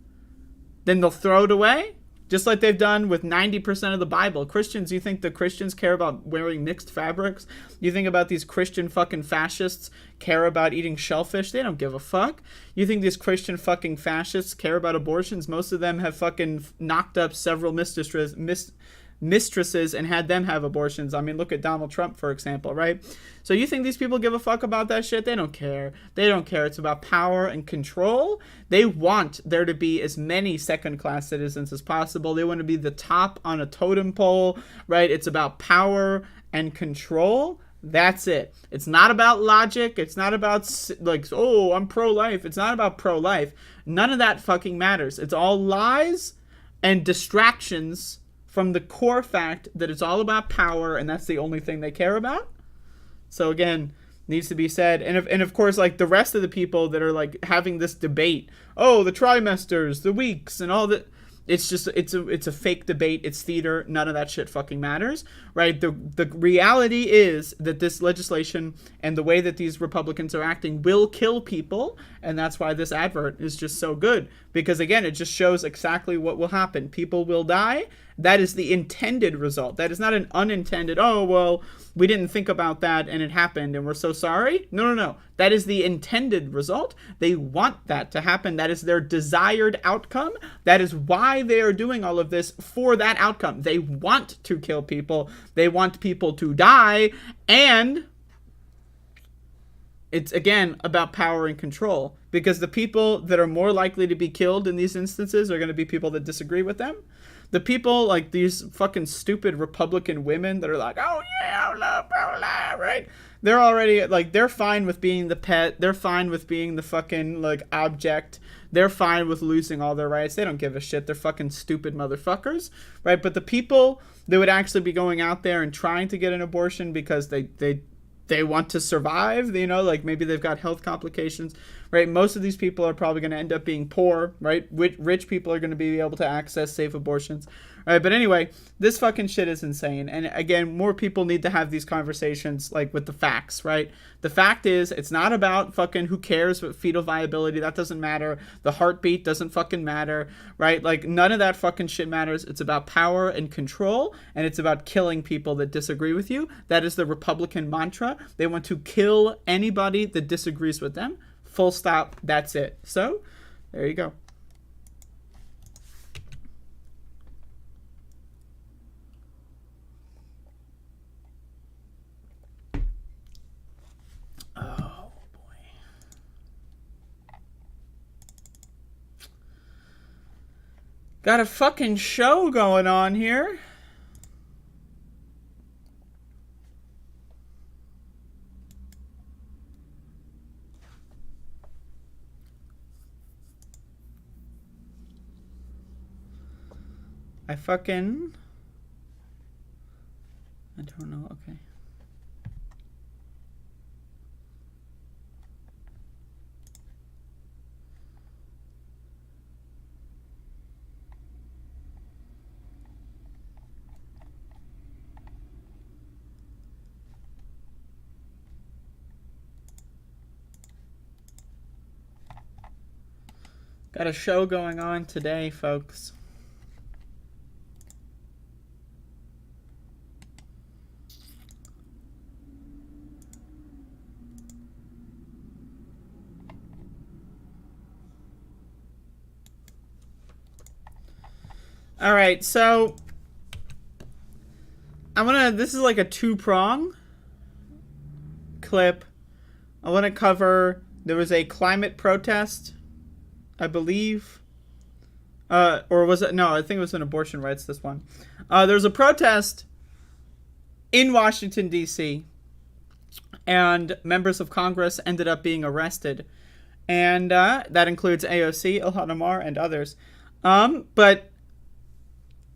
then they'll throw it away. Just like they've done with 90% of the Bible. Christians, you think the Christians care about wearing mixed fabrics? You think about these Christian fucking fascists care about eating shellfish? They don't give a fuck. You think these Christian fucking fascists care about abortions? Most of them have fucking knocked up several mistresses and had them have abortions. I mean, look at Donald Trump, for example, right? So you think these people give a fuck about that shit? They don't care. They don't care. It's about power and control. They want there to be as many second-class citizens as possible. They want to be the top on a totem pole, right? It's about power and control. That's it. It's not about logic. It's not about, like, oh, I'm pro-life. It's not about pro-life. None of that fucking matters. It's all lies and distractions from the core fact that it's all about power, and that's the only thing they care about. So again, needs to be said. And of course, like the rest of the people that are like having this debate, oh, the trimesters, the weeks, and all that. It's just, it's a fake debate. It's theater. None of that shit fucking matters, right? The reality is that this legislation and the way that these Republicans are acting will kill people, and that's why this advert is just so good. Because again, it just shows exactly what will happen. People will die. That is the intended result. That is not an unintended, oh, well, we didn't think about that and it happened and we're so sorry. No. That is the intended result. They want that to happen. That is their desired outcome. That is why they are doing all of this, for that outcome. They want to kill people. They want people to die. And it's, again, about power and control. Because the people that are more likely to be killed in these instances are going to be people that disagree with them. The people, like these fucking stupid Republican women that are like, oh yeah, I love pro-life, right? They're already, like, they're fine with being the pet. They're fine with being the fucking, like, object. They're fine with losing all their rights. They don't give a shit. They're fucking stupid motherfuckers, right? But the people that would actually be going out there and trying to get an abortion because they want to survive, you know, like maybe they've got health complications, right? Most of these people are probably going to end up being poor, right? Rich people are going to be able to access safe abortions, right? But anyway, this fucking shit is insane. And again, more people need to have these conversations, like, with the facts, right? The fact is, it's not about fucking who cares what fetal viability. That doesn't matter. The heartbeat doesn't fucking matter, right? Like, none of that fucking shit matters. It's about power and control, and it's about killing people that disagree with you. That is the Republican mantra. They want to kill anybody that disagrees with them. Full stop. That's it. So, there you go. Oh, boy. Got a fucking show going on here. I don't know, okay. Got a show going on today, folks. All right, so this is like a two-prong clip. I want to cover, there was a climate protest, I believe, or was it, no, I think it was an abortion rights, this one. There was a protest in Washington, D.C., and members of Congress ended up being arrested. And that includes AOC, Ilhan Omar, and others. But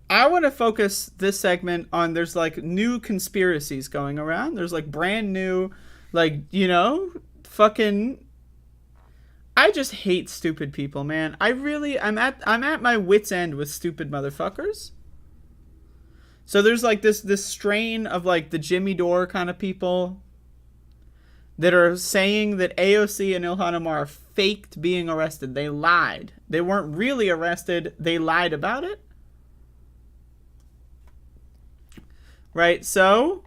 I want to focus this segment on, there's like new conspiracies going around. There's like brand new, like, you know, fucking, I just hate stupid people, man. I'm at my wit's end with stupid motherfuckers. So there's like this strain of like the Jimmy Dore kind of people that are saying that AOC and Ilhan Omar faked being arrested. They lied. They weren't really arrested. They lied about it. Right? So,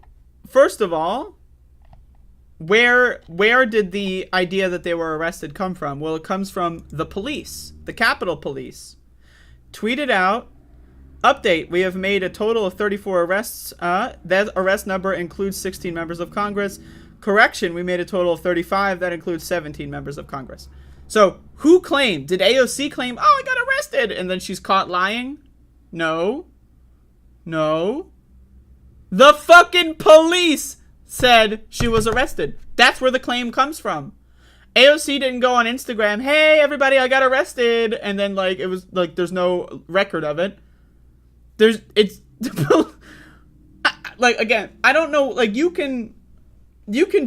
first of all, where did the idea that they were arrested come from? Well, it comes from the police, the Capitol Police. Tweeted out, update, we have made a total of 34 arrests. That arrest number includes 16 members of Congress. Correction, we made a total of 35. That includes 17 members of Congress. So, who claimed? Did AOC claim, oh, I got arrested, and then she's caught lying? No. No. The fucking police said she was arrested. That's where the claim comes from. AOC didn't go on Instagram, hey, everybody, I got arrested, and then, like, it was, like, there's no record of it. Like, again, I don't know, like, you can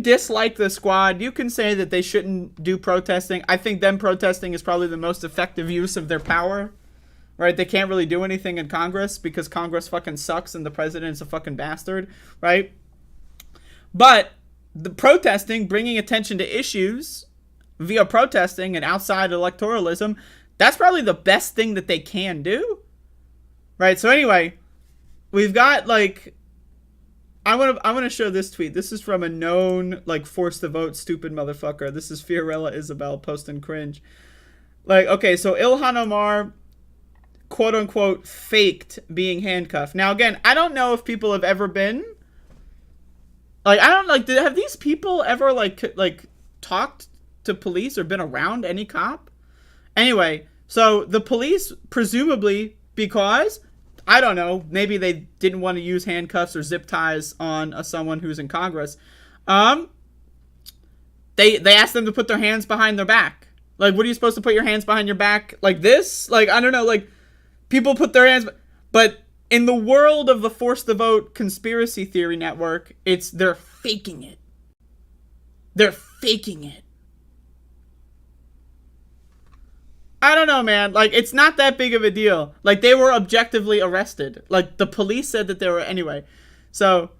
dislike the squad. You can say that they shouldn't do protesting. I think them protesting is probably the most effective use of their power, right? They can't really do anything in Congress because Congress fucking sucks and the president is a fucking bastard, right? But the protesting, bringing attention to issues via protesting and outside electoralism, that's probably the best thing that they can do, right? So anyway, we've got, like, I want to show this tweet. This is from a known, like, force to vote stupid motherfucker. This is Fiorella Isabel posting cringe. Like, okay, so Ilhan Omar, quote unquote, faked being handcuffed. Now, again, I don't know if people have ever been, like, I don't, like, have these people ever, like talked to police or been around any cop? Anyway, so the police, presumably because, I don't know, maybe they didn't want to use handcuffs or zip ties on someone who's in Congress. They asked them to put their hands behind their back. Like, what are you supposed to put your hands behind your back? Like this? Like, I don't know, like, people put their hands... But in the world of the Force the Vote conspiracy theory network, they're faking it. They're faking it. I don't know, man. Like, it's not that big of a deal. Like, they were objectively arrested. Like, the police said that they were... Anyway, so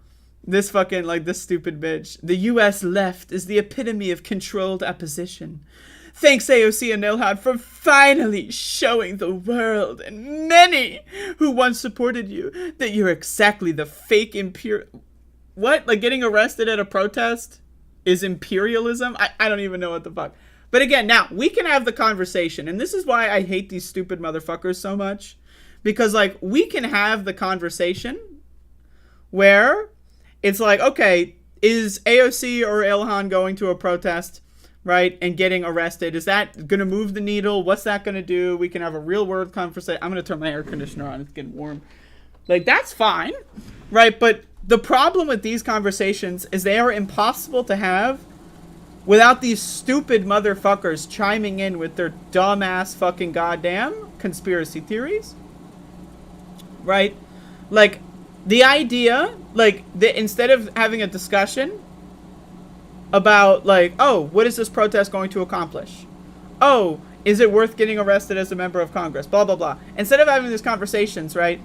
this fucking, like, this stupid bitch. The U.S. left is the epitome of controlled opposition. Thanks, AOC and Ilhan, for finally showing the world and many who once supported you that you're exactly the fake What? Like, getting arrested at a protest is imperialism? I don't even know what the fuck. But again, now, we can have the conversation, and this is why I hate these stupid motherfuckers so much. Because, like, we can have the conversation where it's like, okay, is AOC or Ilhan going to a protest, right, and getting arrested? Is that going to move the needle? What's that going to do? We can have a real-world conversation. I'm going to turn my air conditioner on. It's getting warm. Like, that's fine, right? But the problem with these conversations is they are impossible to have without these stupid motherfuckers chiming in with their dumbass fucking goddamn conspiracy theories. Right? Like, the idea, like, instead of having a discussion about, like, oh, what is this protest going to accomplish? Oh, is it worth getting arrested as a member of Congress? Blah, blah, blah. Instead of having these conversations, right,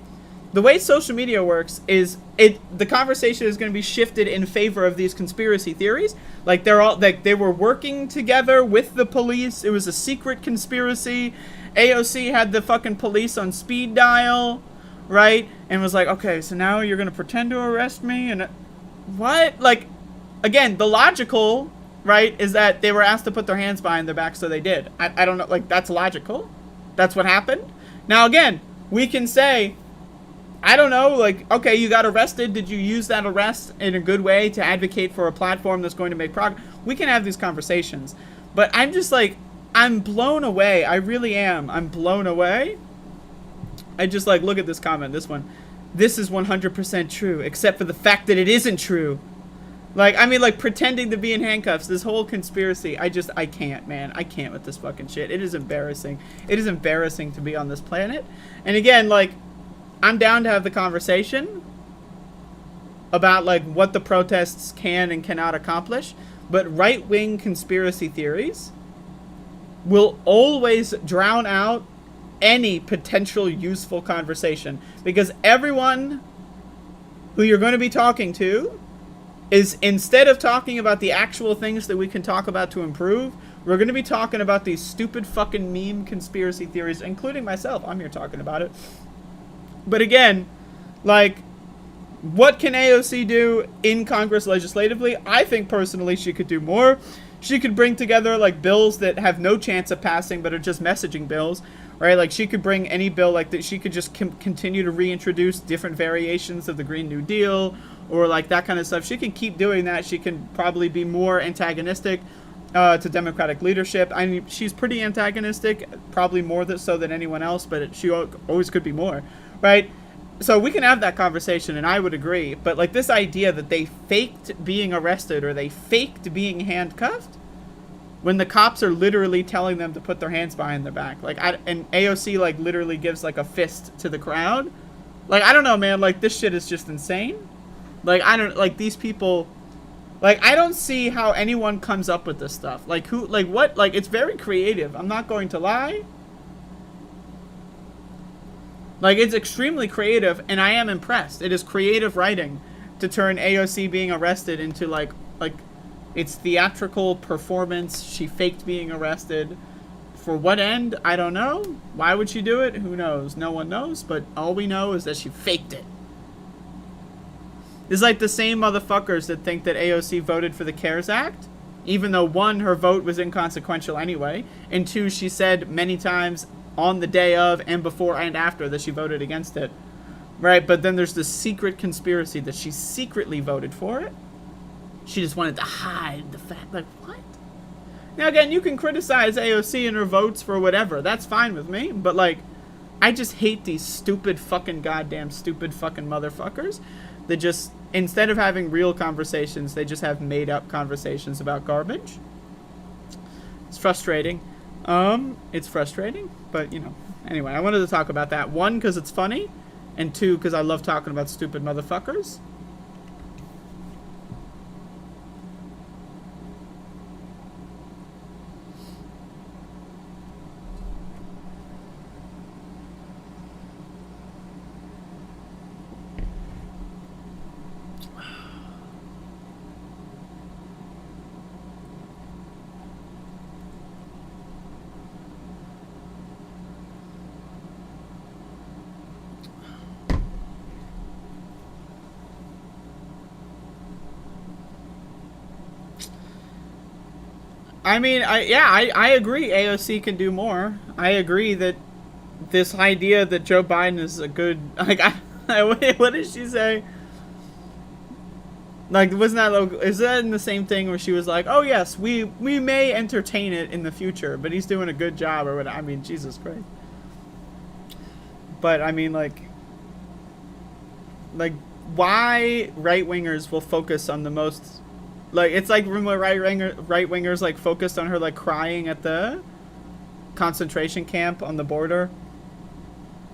the way social media works is the conversation is going to be shifted in favor of these conspiracy theories. Like, they're all, like, they were working together with the police. It was a secret conspiracy. AOC had the fucking police on speed dial, right? And was like, okay, so now you're going to pretend to arrest me? And what? Like, again, the logical, right, is that they were asked to put their hands behind their back, so they did. I don't know, like, that's logical. That's what happened. Now, again, we can say, I don't know, like, okay, you got arrested. Did you use that arrest in a good way to advocate for a platform that's going to make progress? We can have these conversations. But I'm just like, I'm blown away. I really am. I'm blown away. I just, like, look at this comment, this one. This is 100% true, except for the fact that it isn't true. Like, I mean, like, pretending to be in handcuffs, this whole conspiracy, I can't, man. I can't with this fucking shit. It is embarrassing. It is embarrassing to be on this planet. And again, like, I'm down to have the conversation about, like, what the protests can and cannot accomplish, but right-wing conspiracy theories will always drown out any potential useful conversation, because everyone who you're going to be talking to is, instead of talking about the actual things that we can talk about to improve, we're going to be talking about these stupid fucking meme conspiracy theories, including myself. I'm here talking about it. But again, like, What can AOC do in Congress legislatively? I think personally she could do more. She could bring together like bills that have no chance of passing but are just messaging bills, right? Like she could bring any bill like that. She could just continue to reintroduce different variations of the Green New Deal or like that kind of stuff. She can keep doing that. She can probably be more antagonistic to Democratic leadership. I mean, she's pretty antagonistic, probably more so than anyone else, but she always could be more, right? So we can have that conversation, and I would agree. But like this idea that they faked being arrested or they faked being handcuffed when the cops are literally telling them to put their hands behind their back. Like, and AOC like literally gives like a fist to the crowd. Like, I don't know, man. Like this shit is just insane. Like, I don't like these people. Like, I don't see how anyone comes up with this stuff. Like, who, like, what? Like, it's very creative. I'm not going to lie. Like, it's extremely creative, and I am impressed. It is creative writing to turn AOC being arrested into, like, it's theatrical performance. She faked being arrested. For what end? I don't know. Why would she do it? Who knows? No one knows, but all we know is that she faked it. It's like the same motherfuckers that think that AOC voted for the CARES Act, even though, one, her vote was inconsequential anyway, and two, she said many times on the day of and before and after that she voted against it, right? But then there's this secret conspiracy that she secretly voted for it. She just wanted to hide the fact. Like, what? Now, again, you can criticize AOC and her votes for whatever. That's fine with me, but, like, I just hate these stupid fucking goddamn stupid fucking motherfuckers. They just, instead of having real conversations, they just have made-up conversations about garbage. It's frustrating. It's frustrating, but, you know. Anyway, I wanted to talk about that. One, because it's funny, and two, because I love talking about stupid motherfuckers. I mean, I agree AOC can do more. I agree that this idea that Joe Biden is a good, like, what did she say? Like, wasn't that, is that in the same thing where she was like, oh yes, we may entertain it in the future, but he's doing a good job or whatever. I mean, Jesus Christ. But, I mean, like, why right-wingers will focus on the most... Like, it's like when right-wingers, like, focused on her, like, crying at the concentration camp on the border.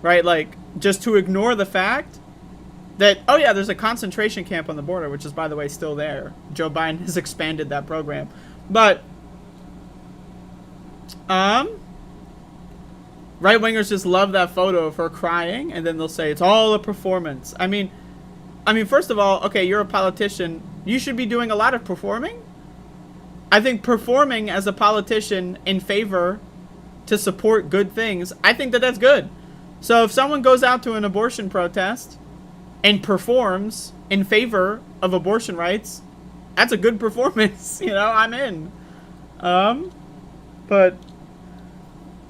Right? Like, just to ignore the fact that, oh, yeah, there's a concentration camp on the border, which is, by the way, still there. Joe Biden has expanded that program. But, right-wingers just love that photo of her crying, and then they'll say it's all a performance. I mean, first of all, okay, you're a politician. You should be doing a lot of performing. I think performing as a politician in favor to support good things, I think that that's good. So if someone goes out to an abortion protest and performs in favor of abortion rights, that's a good performance. You know, I'm in. But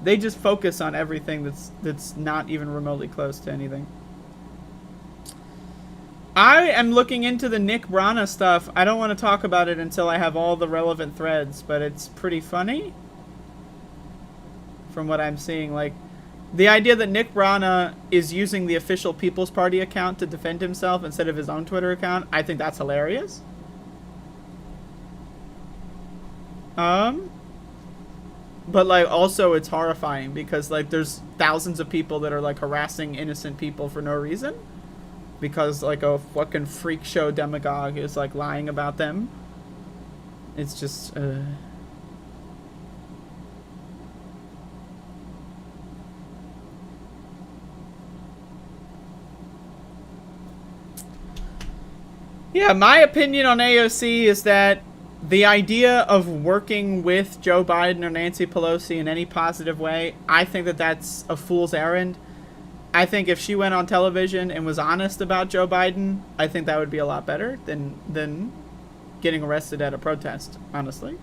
they just focus on everything that's not even remotely close to anything. I am looking into the Nick Brana stuff. I don't want to talk about it until I have all the relevant threads, but it's pretty funny from what I'm seeing. Like, the idea that Nick Brana is using the official People's Party account to defend himself instead of his own Twitter account, I think that's hilarious. But, like, also it's horrifying because, like, there's thousands of people that are, like, harassing innocent people for no reason. Because, like, a fucking freak show demagogue is, like, lying about them. It's just, Yeah, my opinion on AOC is that the idea of working with Joe Biden or Nancy Pelosi in any positive way, I think that that's a fool's errand. I think if she went on television and was honest about Joe Biden, I think that would be a lot better than getting arrested at a protest, honestly.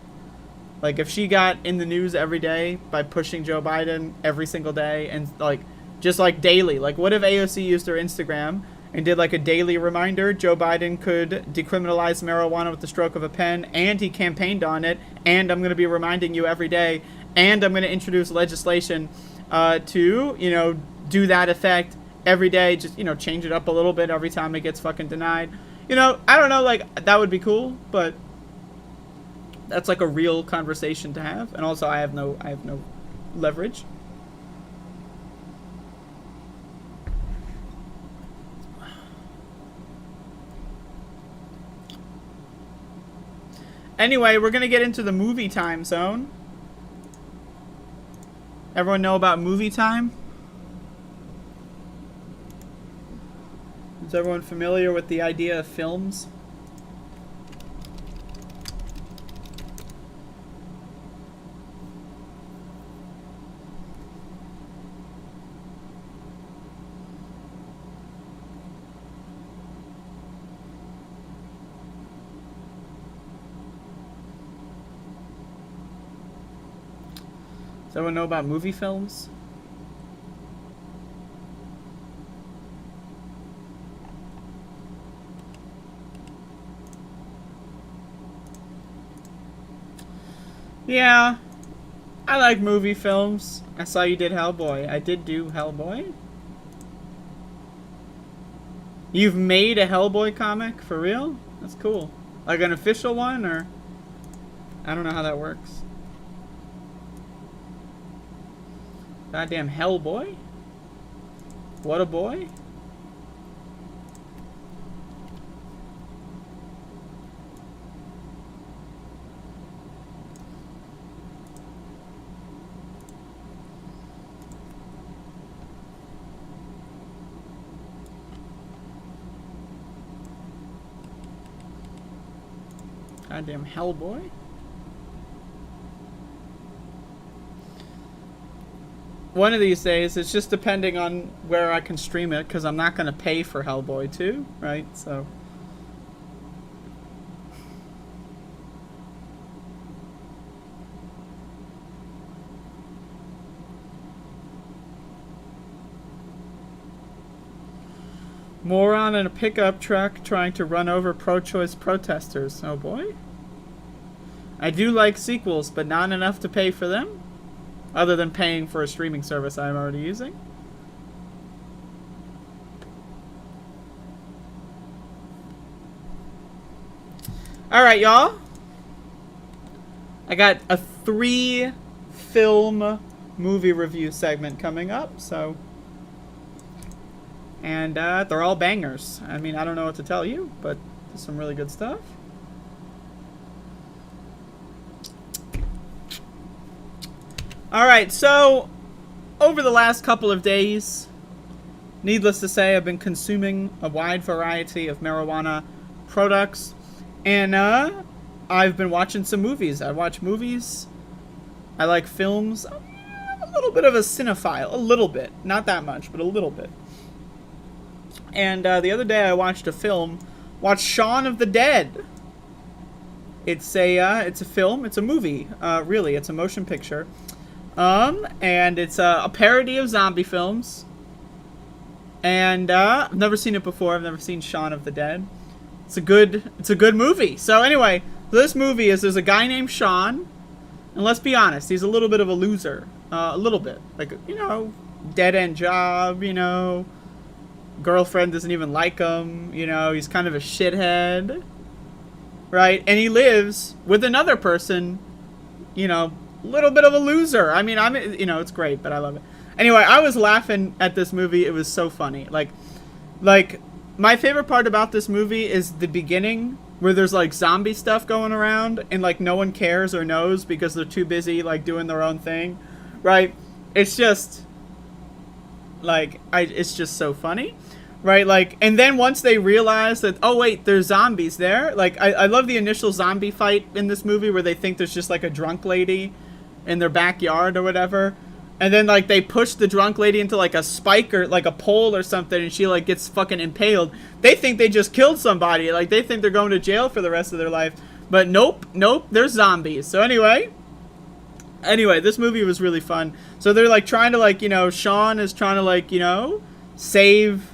Like, if she got in the news every day by pushing Joe Biden every single day and, like, just, like, daily. Like, what if AOC used her Instagram and did, like, a daily reminder? Joe Biden could decriminalize marijuana with the stroke of a pen, and he campaigned on it, and I'm going to be reminding you every day, and I'm going to introduce legislation to, you know, do that effect every day. Just, you know, change it up a little bit every time it gets fucking denied. You know, I don't know, like, that would be cool, but that's like a real conversation to have. And also I have no leverage. Anyway, we're gonna get into the movie time zone. Everyone know about movie time? Is everyone familiar with the idea of films? Does everyone know about movie films? Yeah, I like movie films. I saw you did Hellboy. I did do Hellboy. You've made a Hellboy comic? For real? That's cool. Like an official one, or? I don't know how that works. Goddamn Hellboy? What a boy? Goddamn Hellboy? One of these days, it's just depending on where I can stream it, because I'm not going to pay for Hellboy 2, right? So moron in a pickup truck trying to run over pro-choice protesters. Oh boy. I do like sequels, but not enough to pay for them. Other than paying for a streaming service I'm already using. Alright, y'all. I got a 3-film movie review segment coming up, so... And they're all bangers. I mean, I don't know what to tell you, but there's some really good stuff. Alright, so over the last couple of days, needless to say, I've been consuming a wide variety of marijuana products. And I've been watching some movies. I watch movies. I like films. I'm a little bit of a cinephile. A little bit. Not that much, but a little bit. And the other day I watched a film. Watched Shaun of the Dead. It's a film. It's a movie. Really, it's a motion picture. And it's a parody of zombie films. And I've never seen it before. I've never seen Shaun of the Dead. It's a good movie. So anyway, this movie is, there's a guy named Sean, and let's be honest, he's a little bit of a loser. A little bit. Like, you know, dead-end job, you know, girlfriend doesn't even like him, you know, he's kind of a shithead, right? And he lives with another person, you know, a little bit of a loser. I mean, you know, it's great, but I love it. Anyway, I was laughing at this movie. It was so funny. Like, my favorite part about this movie is the beginning, where there's, like, zombie stuff going around, and, like, no one cares or knows because they're too busy, like, doing their own thing, right? It's just, like, it's just so funny, right? Like, and then once they realize that, oh, wait, there's zombies there, like, I love the initial zombie fight in this movie where they think there's just, like, a drunk lady in their backyard or whatever. And then, like, they push the drunk lady into, like, a spike or, like, a pole or something, and she, like, gets fucking impaled. They think they just killed somebody. Like, they think they're going to jail for the rest of their life. But nope, they're zombies. So anyway, this movie was really fun. So they're, like, trying to, like, you know, Sean is trying to, like, you know, save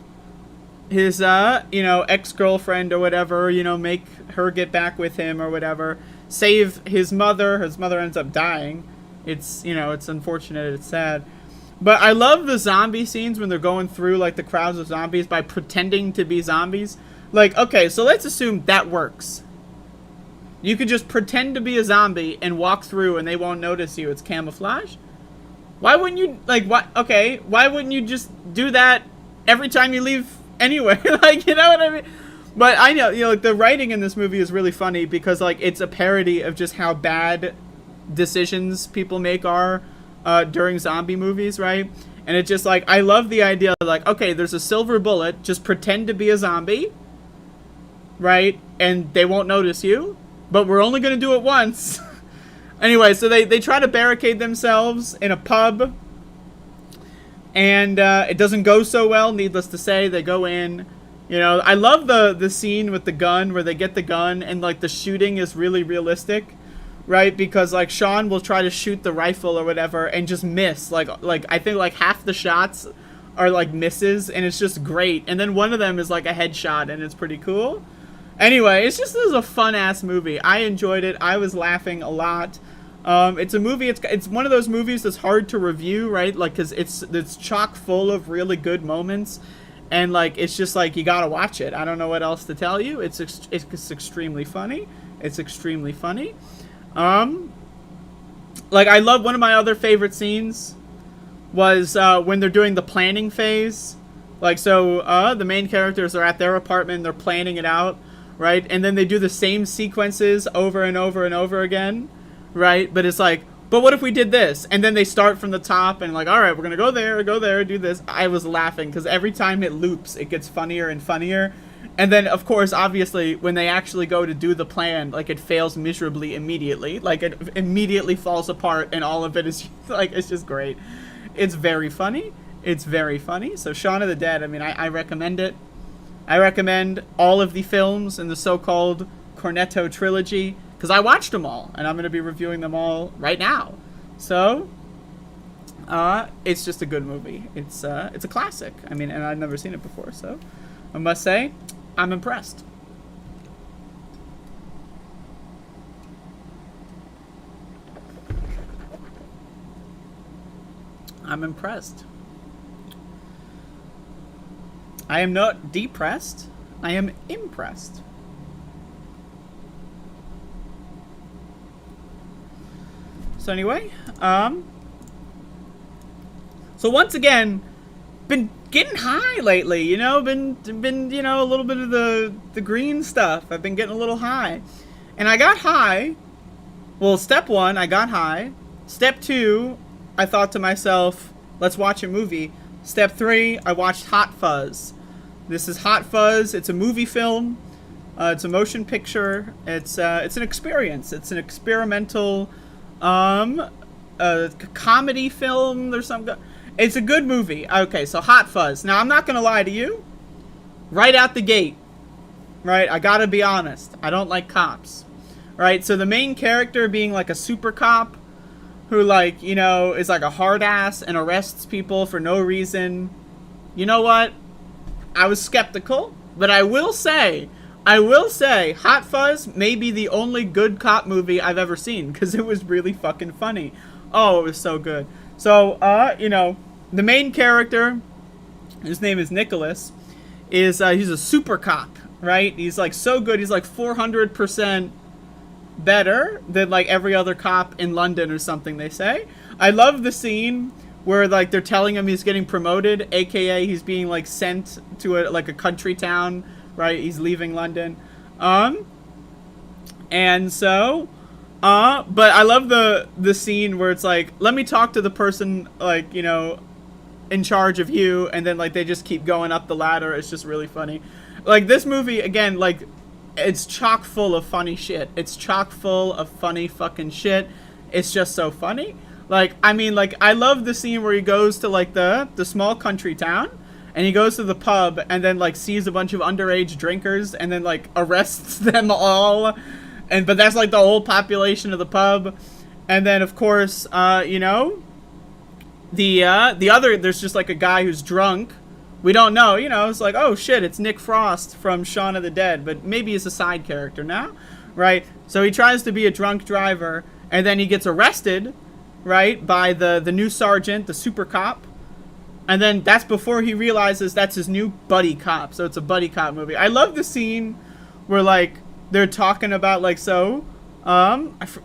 his, you know, ex-girlfriend or whatever, you know, make her get back with him or whatever. Save his mother. His mother ends up dying. It's, you know, it's unfortunate, it's sad. But I love the zombie scenes when they're going through, like, the crowds of zombies by pretending to be zombies. Like, okay, so let's assume that works. You could just pretend to be a zombie and walk through and they won't notice you. It's camouflage. Why wouldn't you, like, why wouldn't you just do that every time you leave anywhere? Like, you know what I mean? But I know, you know, like, the writing in this movie is really funny because, like, it's a parody of just how bad decisions people make are during zombie movies, right? And it's just like, I love the idea of, like, okay, there's a silver bullet, just pretend to be a zombie, right? And they won't notice you, but we're only going to do it once. Anyway, so they try to barricade themselves in a pub, and it doesn't go so well, needless to say. They go in, you know, I love the scene with the gun where they get the gun and, like, the shooting is really realistic. Right, because, like, Sean will try to shoot the rifle or whatever and just miss. Like I think, like, half the shots are, like, misses, and it's just great. And then one of them is, like, a headshot, and it's pretty cool. Anyway, this is a fun-ass movie. I enjoyed it. I was laughing a lot. It's a movie, it's one of those movies that's hard to review, right? Like, because it's chock full of really good moments. And, like, it's just, like, you gotta watch it. I don't know what else to tell you. It's extremely funny. It's extremely funny. Like, I love, one of my other favorite scenes was when they're doing the planning phase. Like, so the main characters are at their apartment, they're planning it out, right? And then they do the same sequences over and over and over again, right? But it's like, but what if we did this? And then they start from the top and, like, all right, we're gonna go there, do this. I was laughing because every time it loops, it gets funnier and funnier. And then, of course, obviously, when they actually go to do the plan, like, it fails miserably immediately. Like, it immediately falls apart, and all of it is, like, it's just great. It's very funny. It's very funny. So, Shaun of the Dead, I mean, I recommend it. I recommend all of the films in the so-called Cornetto trilogy, because I watched them all, and I'm going to be reviewing them all right now. So, it's just a good movie. It's a classic. I mean, and I've never seen it before, so I must say, I'm impressed. I'm impressed. I am not depressed. I am impressed. So anyway, so once again, been getting high lately, you know, been you know, a little bit of the green stuff. I've been getting a little high. And I got high. Well, step 1, I got high. Step 2, I thought to myself, let's watch a movie. Step 3, I watched Hot Fuzz. This is Hot Fuzz. It's a movie film. It's a motion picture. It's an experience. It's an experimental comedy film. There's some. It's a good movie. Okay, so Hot Fuzz. Now, I'm not gonna lie to you. Right out the gate, right? I gotta be honest. I don't like cops. Right? So the main character being like a super cop who, like, you know, is like a hard ass and arrests people for no reason. You know what? I was skeptical, but I will say, Hot Fuzz may be the only good cop movie I've ever seen, because it was really fucking funny. Oh, it was so good. So, you know, the main character, his name is Nicholas, is, he's a super cop, right? He's, like, so good. He's, like, 400% better than, like, every other cop in London or something, they say. I love the scene where, like, they're telling him he's getting promoted, aka he's being, like, sent to a country town, right? He's leaving London. And so, but I love the scene where it's like, let me talk to the person, like, you know, in charge of you, and then, like, they just keep going up the ladder. It's just really funny. Like, this movie, again, like, it's chock full of funny shit. It's chock full of funny fucking shit. It's just so funny. Like, I mean, like, I love the scene where he goes to, like, the small country town, and he goes to the pub, and then, like, sees a bunch of underage drinkers, and then, like, arrests them all, but that's, like, the whole population of the pub, and then, of course, you know, there's just, like, a guy who's drunk. We don't know, you know, it's like, oh, shit, it's Nick Frost from Shaun of the Dead, but maybe he's a side character now, right? So he tries to be a drunk driver, and then he gets arrested, right, by the new sergeant, the super cop, and then that's before he realizes that's his new buddy cop. So it's a buddy cop movie. I love the scene where, like, they're talking about, like, so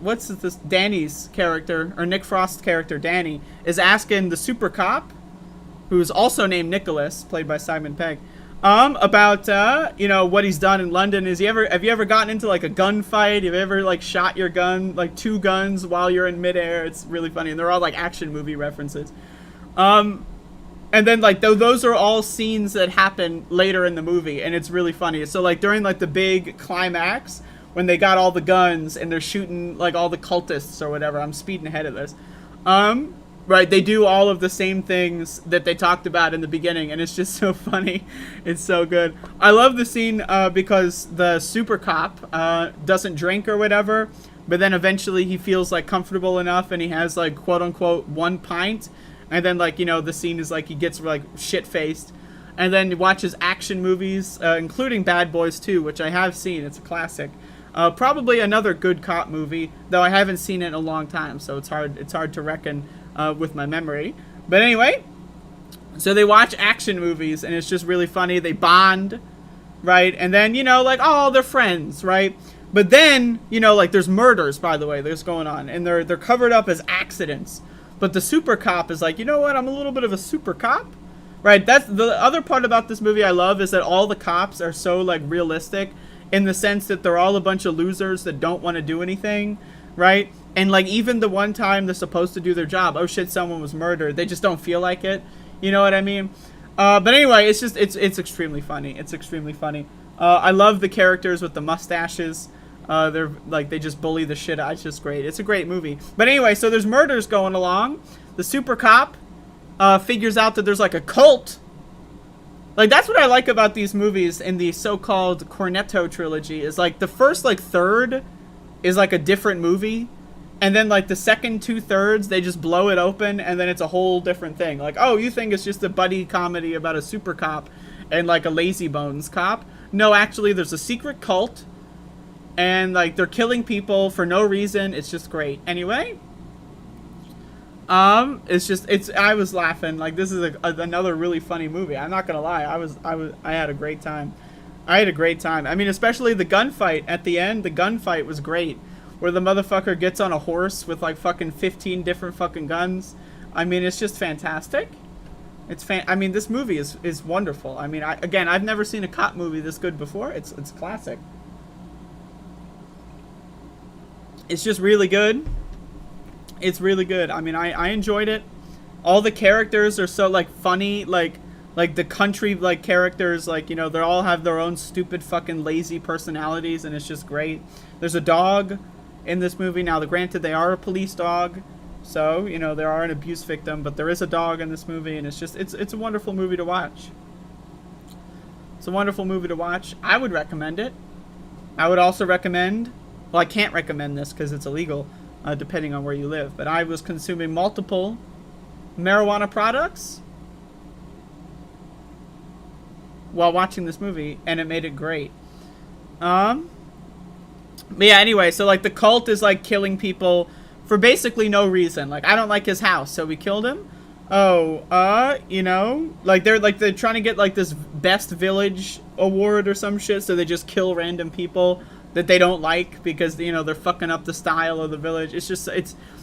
what's this, Danny's character, or Nick Frost's character, Danny, is asking the super cop, who's also named Nicholas, played by Simon Pegg, about you know, what he's done in London. Have you ever gotten into, like, a gunfight? Have you ever, like, shot your gun, like, 2 guns while you're in midair? It's really funny, and they're all, like, action movie references. And then, like, those are all scenes that happen later in the movie, and it's really funny. So, like, during, like, the big climax, when they got all the guns and they're shooting, like, all the cultists or whatever, I'm speeding ahead of this, right, they do all of the same things that they talked about in the beginning, and it's just so funny. It's so good. I love the scene because the super cop doesn't drink or whatever, but then eventually he feels, like, comfortable enough, and he has, like, quote-unquote 1 pint, and then, like, you know, the scene is, like, he gets, like, shit-faced, and then he watches action movies, including Bad Boys 2, which I have seen. It's a classic. Probably another good cop movie, though I haven't seen it in a long time, so it's hard to reckon with my memory. But anyway, so they watch action movies, and it's just really funny. They bond, right? And then, you know, like, oh, they're friends, right? But then, you know, like, there's murders, by the way, there's going on, and they're covered up as accidents. But the super cop is like, you know what? I'm a little bit of a super cop, right? That's the other part about this movie I love, is that all the cops are so, like, realistic, in the sense that they're all a bunch of losers that don't want to do anything, right? And, like, even the one time they're supposed to do their job, oh shit, someone was murdered, they just don't feel like it. You know what I mean? But anyway, it's just, it's extremely funny. It's extremely funny. I love the characters with the mustaches. They're, like, they just bully the shit out. It's just great. It's a great movie. But anyway, so there's murders going along. The super cop figures out that there's, like, a cult. Like, that's what I like about these movies in the so-called Cornetto trilogy, is, like, the first, like, third is, like, a different movie, and then, like, the second 2/3, they just blow it open, and then it's a whole different thing. Like, oh, you think it's just a buddy comedy about a super cop and, like, a lazy bones cop? No, actually, there's a secret cult, and, like, they're killing people for no reason. It's just great. Anyway, I was laughing. Like, this is another really funny movie. I'm not gonna lie. I had a great time. I mean, especially the gunfight at the end. The gunfight was great, where the motherfucker gets on a horse with, like, fucking 15 different fucking guns. I mean, it's just fantastic. I mean, this movie is wonderful. I mean, I've never seen a cop movie this good before. It's classic. It's just really good. It's really good. I mean, I enjoyed it. All the characters are so, like, funny, like the country, like, characters, like, you know, they all have their own stupid fucking lazy personalities, and it's just great. There's a dog in this movie. Now, granted, they are a police dog, so, you know, they are an abuse victim, but there is a dog in this movie, and it's just, it's a wonderful movie to watch. It's a wonderful movie to watch. I would recommend it. I would also recommend, well, I can't recommend this because it's illegal, depending on where you live, but I was consuming multiple marijuana products while watching this movie, and it made it great. But yeah, anyway, so, like, the cult is, like, killing people for basically no reason. Like, I don't like his house, so we killed him. Oh, you know, like, they're trying to get, like, this best village award or some shit, so they just kill random people that they don't like because, you know, they're fucking up the style of the village. It's just,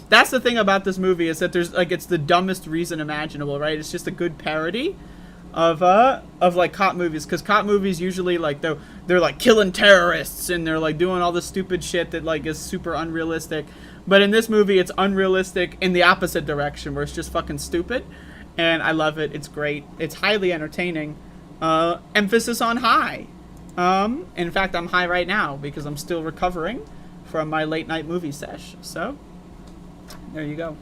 that's the thing about this movie, is that there's, like, it's the dumbest reason imaginable, right? It's just a good parody of like, cop movies, because cop movies usually, like, they're like killing terrorists, and they're, like, doing all this stupid shit that, like, is super unrealistic. But in this movie, it's unrealistic in the opposite direction, where it's just fucking stupid, and I love it. It's great. It's highly entertaining. Emphasis on high. In fact, I'm high right now because I'm still recovering from my late night movie sesh. So, there you go.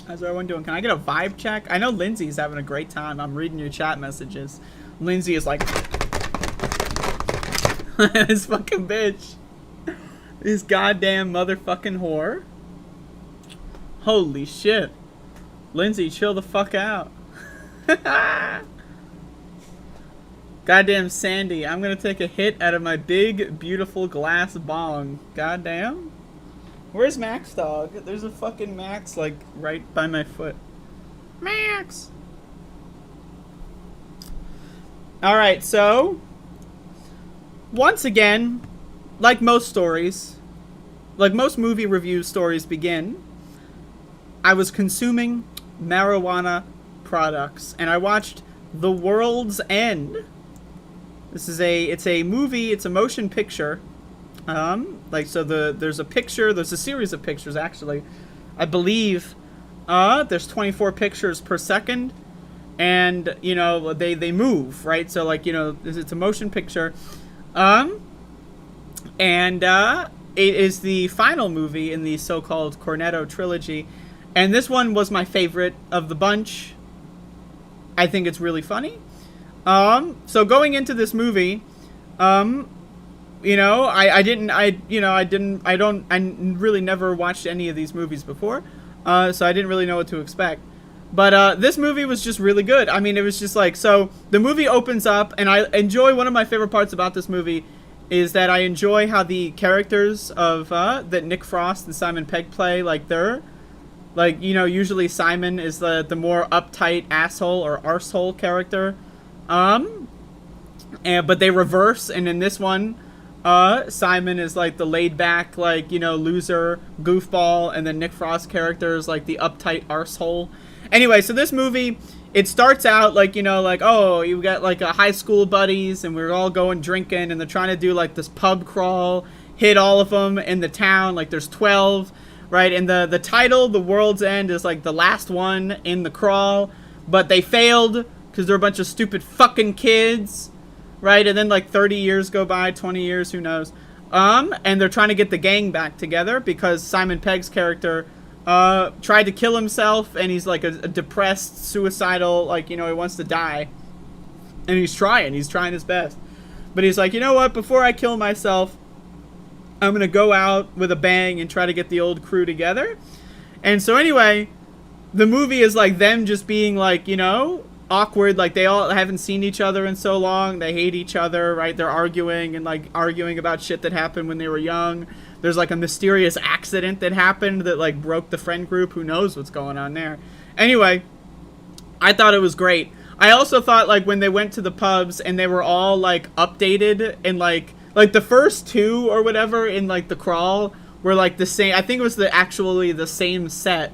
How's everyone doing? Can I get a vibe check? I know Lindsay's having a great time. I'm reading your chat messages. Lindsay is like... this fucking bitch. This goddamn motherfucking whore. Holy shit. Lindsay, chill the fuck out. Goddamn Sandy, I'm gonna take a hit out of my big, beautiful glass bong. Goddamn. Where's Max, dog? There's a fucking Max, like, right by my foot. Max! Alright, so... once again, like most stories, like most movie review stories begin, I was consuming marijuana products, and I watched The World's End. It's a movie, it's a motion picture. There's a series of pictures, actually. I believe, there's 24 pictures per second, and, you know, they move, right? So, like, you know, it's a motion picture. It is the final movie in the so-called Cornetto trilogy, and this one was my favorite of the bunch. I think it's really funny. So going into this movie, you know, I really never watched any of these movies before, so I didn't really know what to expect. But this movie was just really good. I mean, it was just like, so the movie opens up, and I enjoy, one of my favorite parts about this movie is that I enjoy how the characters of that Nick Frost and Simon Pegg play, like they're, like, you know, usually Simon is the more uptight asshole or arsehole character, but they reverse, and in this one, Simon is like the laid back, like, you know, loser goofball, and then Nick Frost character is like the uptight arsehole. Anyway, so this movie, it starts out like, you know, like, oh, you got like a high school buddies, and we're all going drinking, and they're trying to do like this pub crawl, hit all of them in the town, like there's 12, right? And the title, The World's End, is like the last one in the crawl, but they failed because they're a bunch of stupid fucking kids, right? And then like 30 years go by, 20 years, who knows? And they're trying to get the gang back together because Simon Pegg's character tried to kill himself, and he's like a depressed, suicidal, like, you know, he wants to die. And he's trying his best. But he's like, you know what, before I kill myself, I'm gonna go out with a bang and try to get the old crew together. And so anyway, the movie is like them just being like, you know, awkward, like they all haven't seen each other in so long, they hate each other, right? They're arguing about shit that happened when they were young. There's like a mysterious accident that happened that like broke the friend group. Who knows what's going on there? Anyway, I thought it was great. I also thought, like, when they went to the pubs and they were all like updated, and like the first two or whatever in like the crawl were like the same. I think it was actually the same set,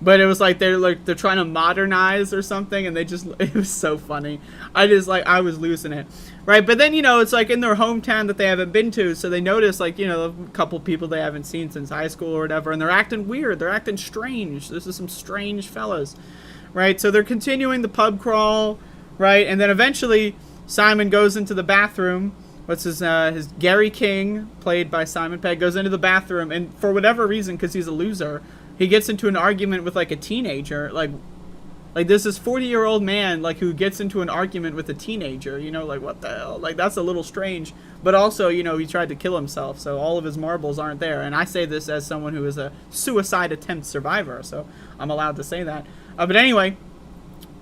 but it was like they're trying to modernize or something, and it was so funny. I was losing it. Right, but then, you know, it's like in their hometown that they haven't been to, so they notice, like, you know, a couple people they haven't seen since high school or whatever, and they're acting weird, they're acting strange. This is some strange fellas, right? So they're continuing the pub crawl, right? And then eventually Simon goes into the bathroom. His Gary King, played by Simon Pegg, goes into the bathroom, and for whatever reason, because he's a loser, he gets into an argument with like a teenager, like this is 40-year-old man, like, who gets into an argument with a teenager, you know, like, what the hell? Like, that's a little strange. But also, you know, he tried to kill himself, so all of his marbles aren't there. And I say this as someone who is a suicide attempt survivor, so I'm allowed to say that. But anyway,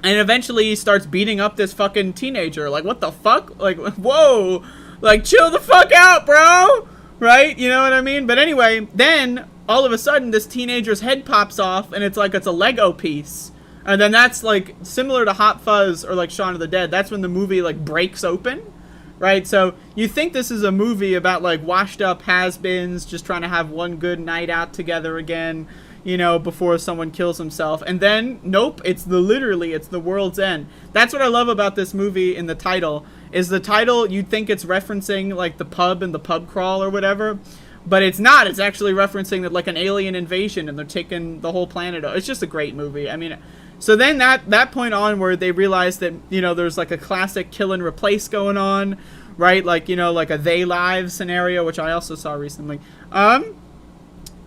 and eventually he starts beating up this fucking teenager. Like, what the fuck? Like, whoa! Like, chill the fuck out, bro! Right? You know what I mean? But anyway, then, all of a sudden, this teenager's head pops off, and it's like it's a Lego piece. And then that's, like, similar to Hot Fuzz or, like, Shaun of the Dead. That's when the movie, like, breaks open, right? So you think this is a movie about, like, washed-up has-beens just trying to have one good night out together again, you know, before someone kills himself. And then, nope, it's The World's End. That's what I love about this movie in the title, is the title, you'd think it's referencing, like, the pub and the pub crawl or whatever. But it's not. It's actually referencing that, like, an alien invasion, and they're taking the whole planet. It's just a great movie. I mean... So then that point onward, they realized that, you know, there's like a classic kill and replace going on, right? Like, you know, like a They Live scenario, which I also saw recently.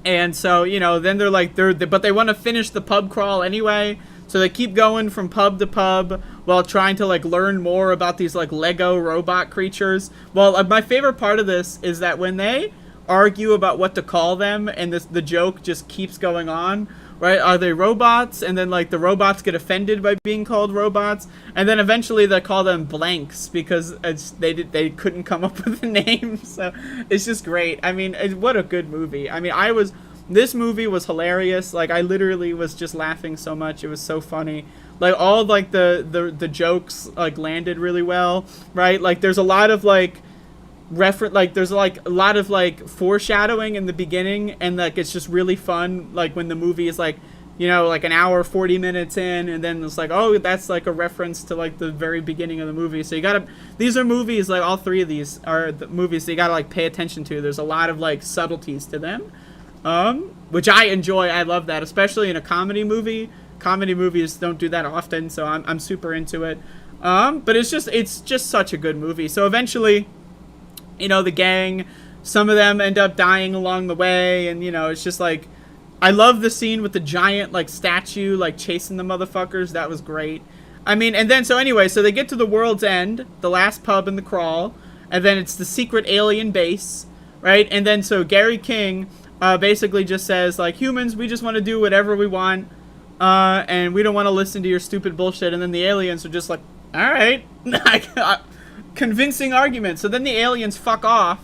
And so, you know, then they're like, but they want to finish the pub crawl anyway. So they keep going from pub to pub while trying to, like, learn more about these, like, Lego robot creatures. Well, my favorite part of this is that when they argue about what to call them, and the joke just keeps going on, right? Are they robots? And then, like, the robots get offended by being called robots. And then eventually they call them blanks because they couldn't come up with a name. So it's just great. I mean, what a good movie. I mean, this movie was hilarious. Like, I literally was just laughing so much. It was so funny. Like, all, like, the jokes, like, landed really well, right? Like, there's a lot of, like, there's, like, a lot of, like, foreshadowing in the beginning, and, like, it's just really fun, like, when the movie is, like, you know, like, an hour, 40 minutes in, and then it's like, oh, that's, like, a reference to, like, the very beginning of the movie. So you gotta, these are movies, like, all three of these are the movies that you gotta, like, pay attention to. There's a lot of, like, subtleties to them. Which I enjoy. I love that, especially in a comedy movie. Comedy movies don't do that often, so I'm super into it. But it's just such a good movie. So eventually, you know, the gang, some of them end up dying along the way, and, you know, it's just like, I love the scene with the giant, like, statue, like, chasing the motherfuckers. That was great. I mean, and then, so anyway, so they get to the world's end, the last pub in the crawl, and then it's the secret alien base, right? And then, so Gary King basically just says, like, humans, we just want to do whatever we want, and we don't want to listen to your stupid bullshit. And then the aliens are just like, all right, convincing argument. So then the aliens fuck off,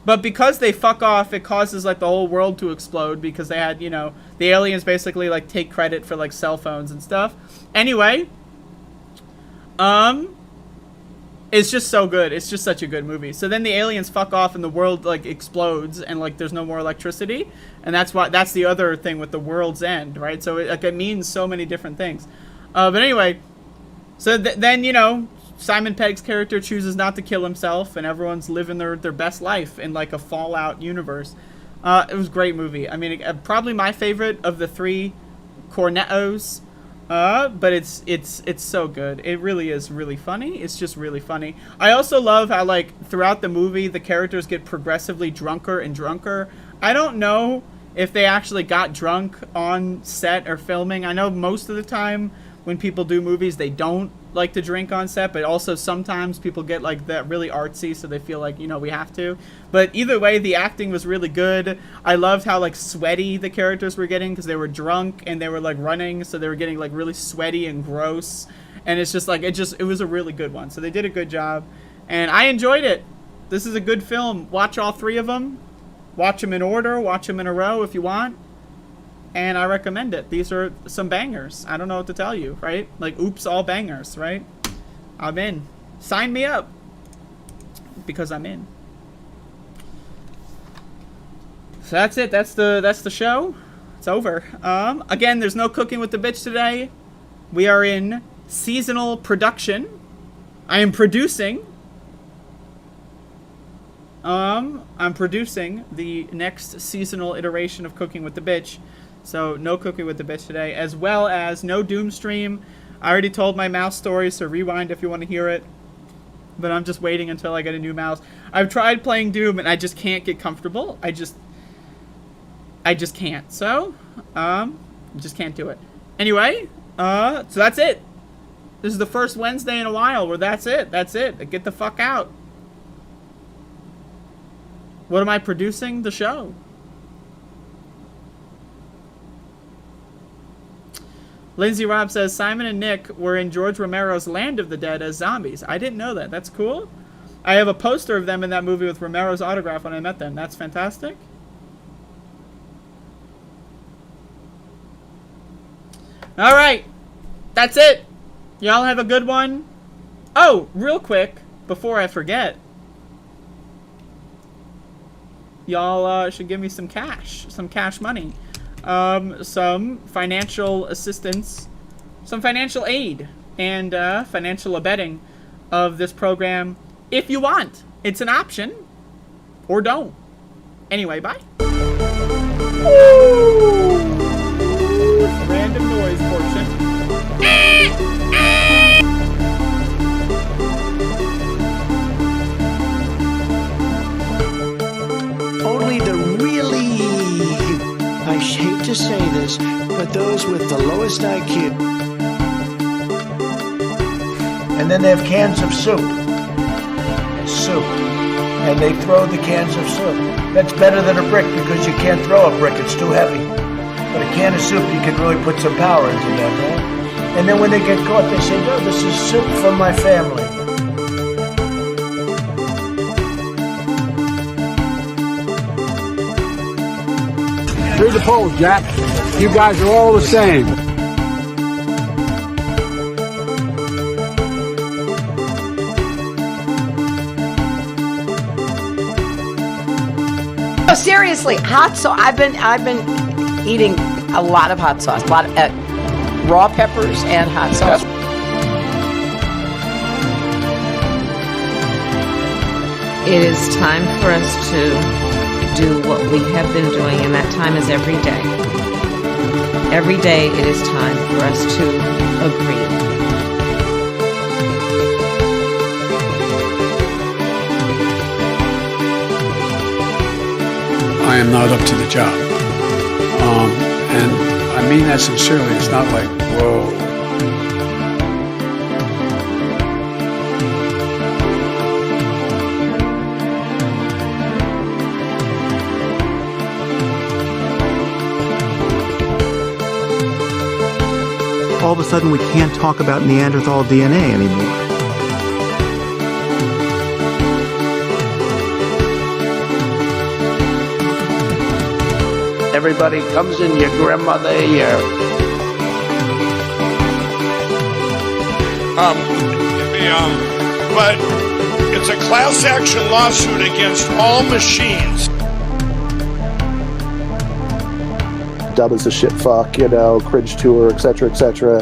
but because they fuck off, it causes, like, the whole world to explode, because they had, you know, the aliens basically, like, take credit for, like, cell phones and stuff. Anyway, it's just so good. It's just such a good movie. So then the aliens fuck off and the world, like, explodes, and, like, there's no more electricity. And that's the other thing with the world's end, right? So it means so many different things. But anyway, so then, you know, Simon Pegg's character chooses not to kill himself, and everyone's living their best life in, like, a Fallout universe. It was a great movie. I mean, probably my favorite of the three Cornettos. But it's so good. It really is really funny. It's just really funny. I also love how, like, throughout the movie, the characters get progressively drunker and drunker. I don't know if they actually got drunk on set or filming. I know most of the time when people do movies, they don't like to drink on set, but also sometimes people get, like, that really artsy, so they feel like, you know, we have to. But either way, the acting was really good. I loved how, like, sweaty the characters were getting, because they were drunk and they were, like, running, so they were getting, like, really sweaty and gross. And it's just like, it was a really good one. So they did a good job, and I enjoyed it. This is a good film. Watch all three of them. Watch them in order. Watch them in a row if you want. And I recommend it. These are some bangers. I don't know what to tell you, right? Like, oops, all bangers, right? I'm in. Sign me up. Because I'm in. So that's it. That's the show. It's over. Again, there's no cooking with the bitch today. We are in seasonal production. I am producing. I'm producing the next seasonal iteration of Cooking with the Bitch. So no Cooking with the Bitch today, as well as no Doom stream. I already told my mouse story, so rewind if you want to hear it. But I'm just waiting until I get a new mouse. I've tried playing Doom and I just can't get comfortable. I just can't. So, just can't do it. Anyway, so that's it. This is the first Wednesday in a while where that's it. That's it. Get the fuck out. What am I producing? The show. Lindsay Robb says, Simon and Nick were in George Romero's Land of the Dead as zombies. I didn't know that. That's cool. I have a poster of them in that movie with Romero's autograph when I met them. That's fantastic. All right. That's it. Y'all have a good one. Oh, real quick, before I forget. Y'all should give me some cash money. Some financial assistance, some financial aid, and financial abetting of this program if you want. It's an option, or don't. Anyway, bye. Random noise portion. Only the really to say this, but those with the lowest IQ. And then they have cans of soup. And they throw the cans of soup. That's better than a brick because you can't throw a brick, it's too heavy. But a can of soup, you can really put some power into that, right? And then when they get caught, they say, no, this is soup from my family. Read the polls, Jack. You guys are all the same. No, seriously, hot sauce. I've been eating a lot of hot sauce, a lot of raw peppers and hot sauce. It is time for us to do what we have been doing, and that time is every day. Every day it is time for us to agree. I am not up to the job. And I mean that sincerely. It's not like, whoa. All of a sudden we can't talk about Neanderthal DNA anymore. Everybody comes in your grandmother ear. But it's a class action lawsuit against all machines. Dub is a shit fuck, you know, cringe tour, etc., etc.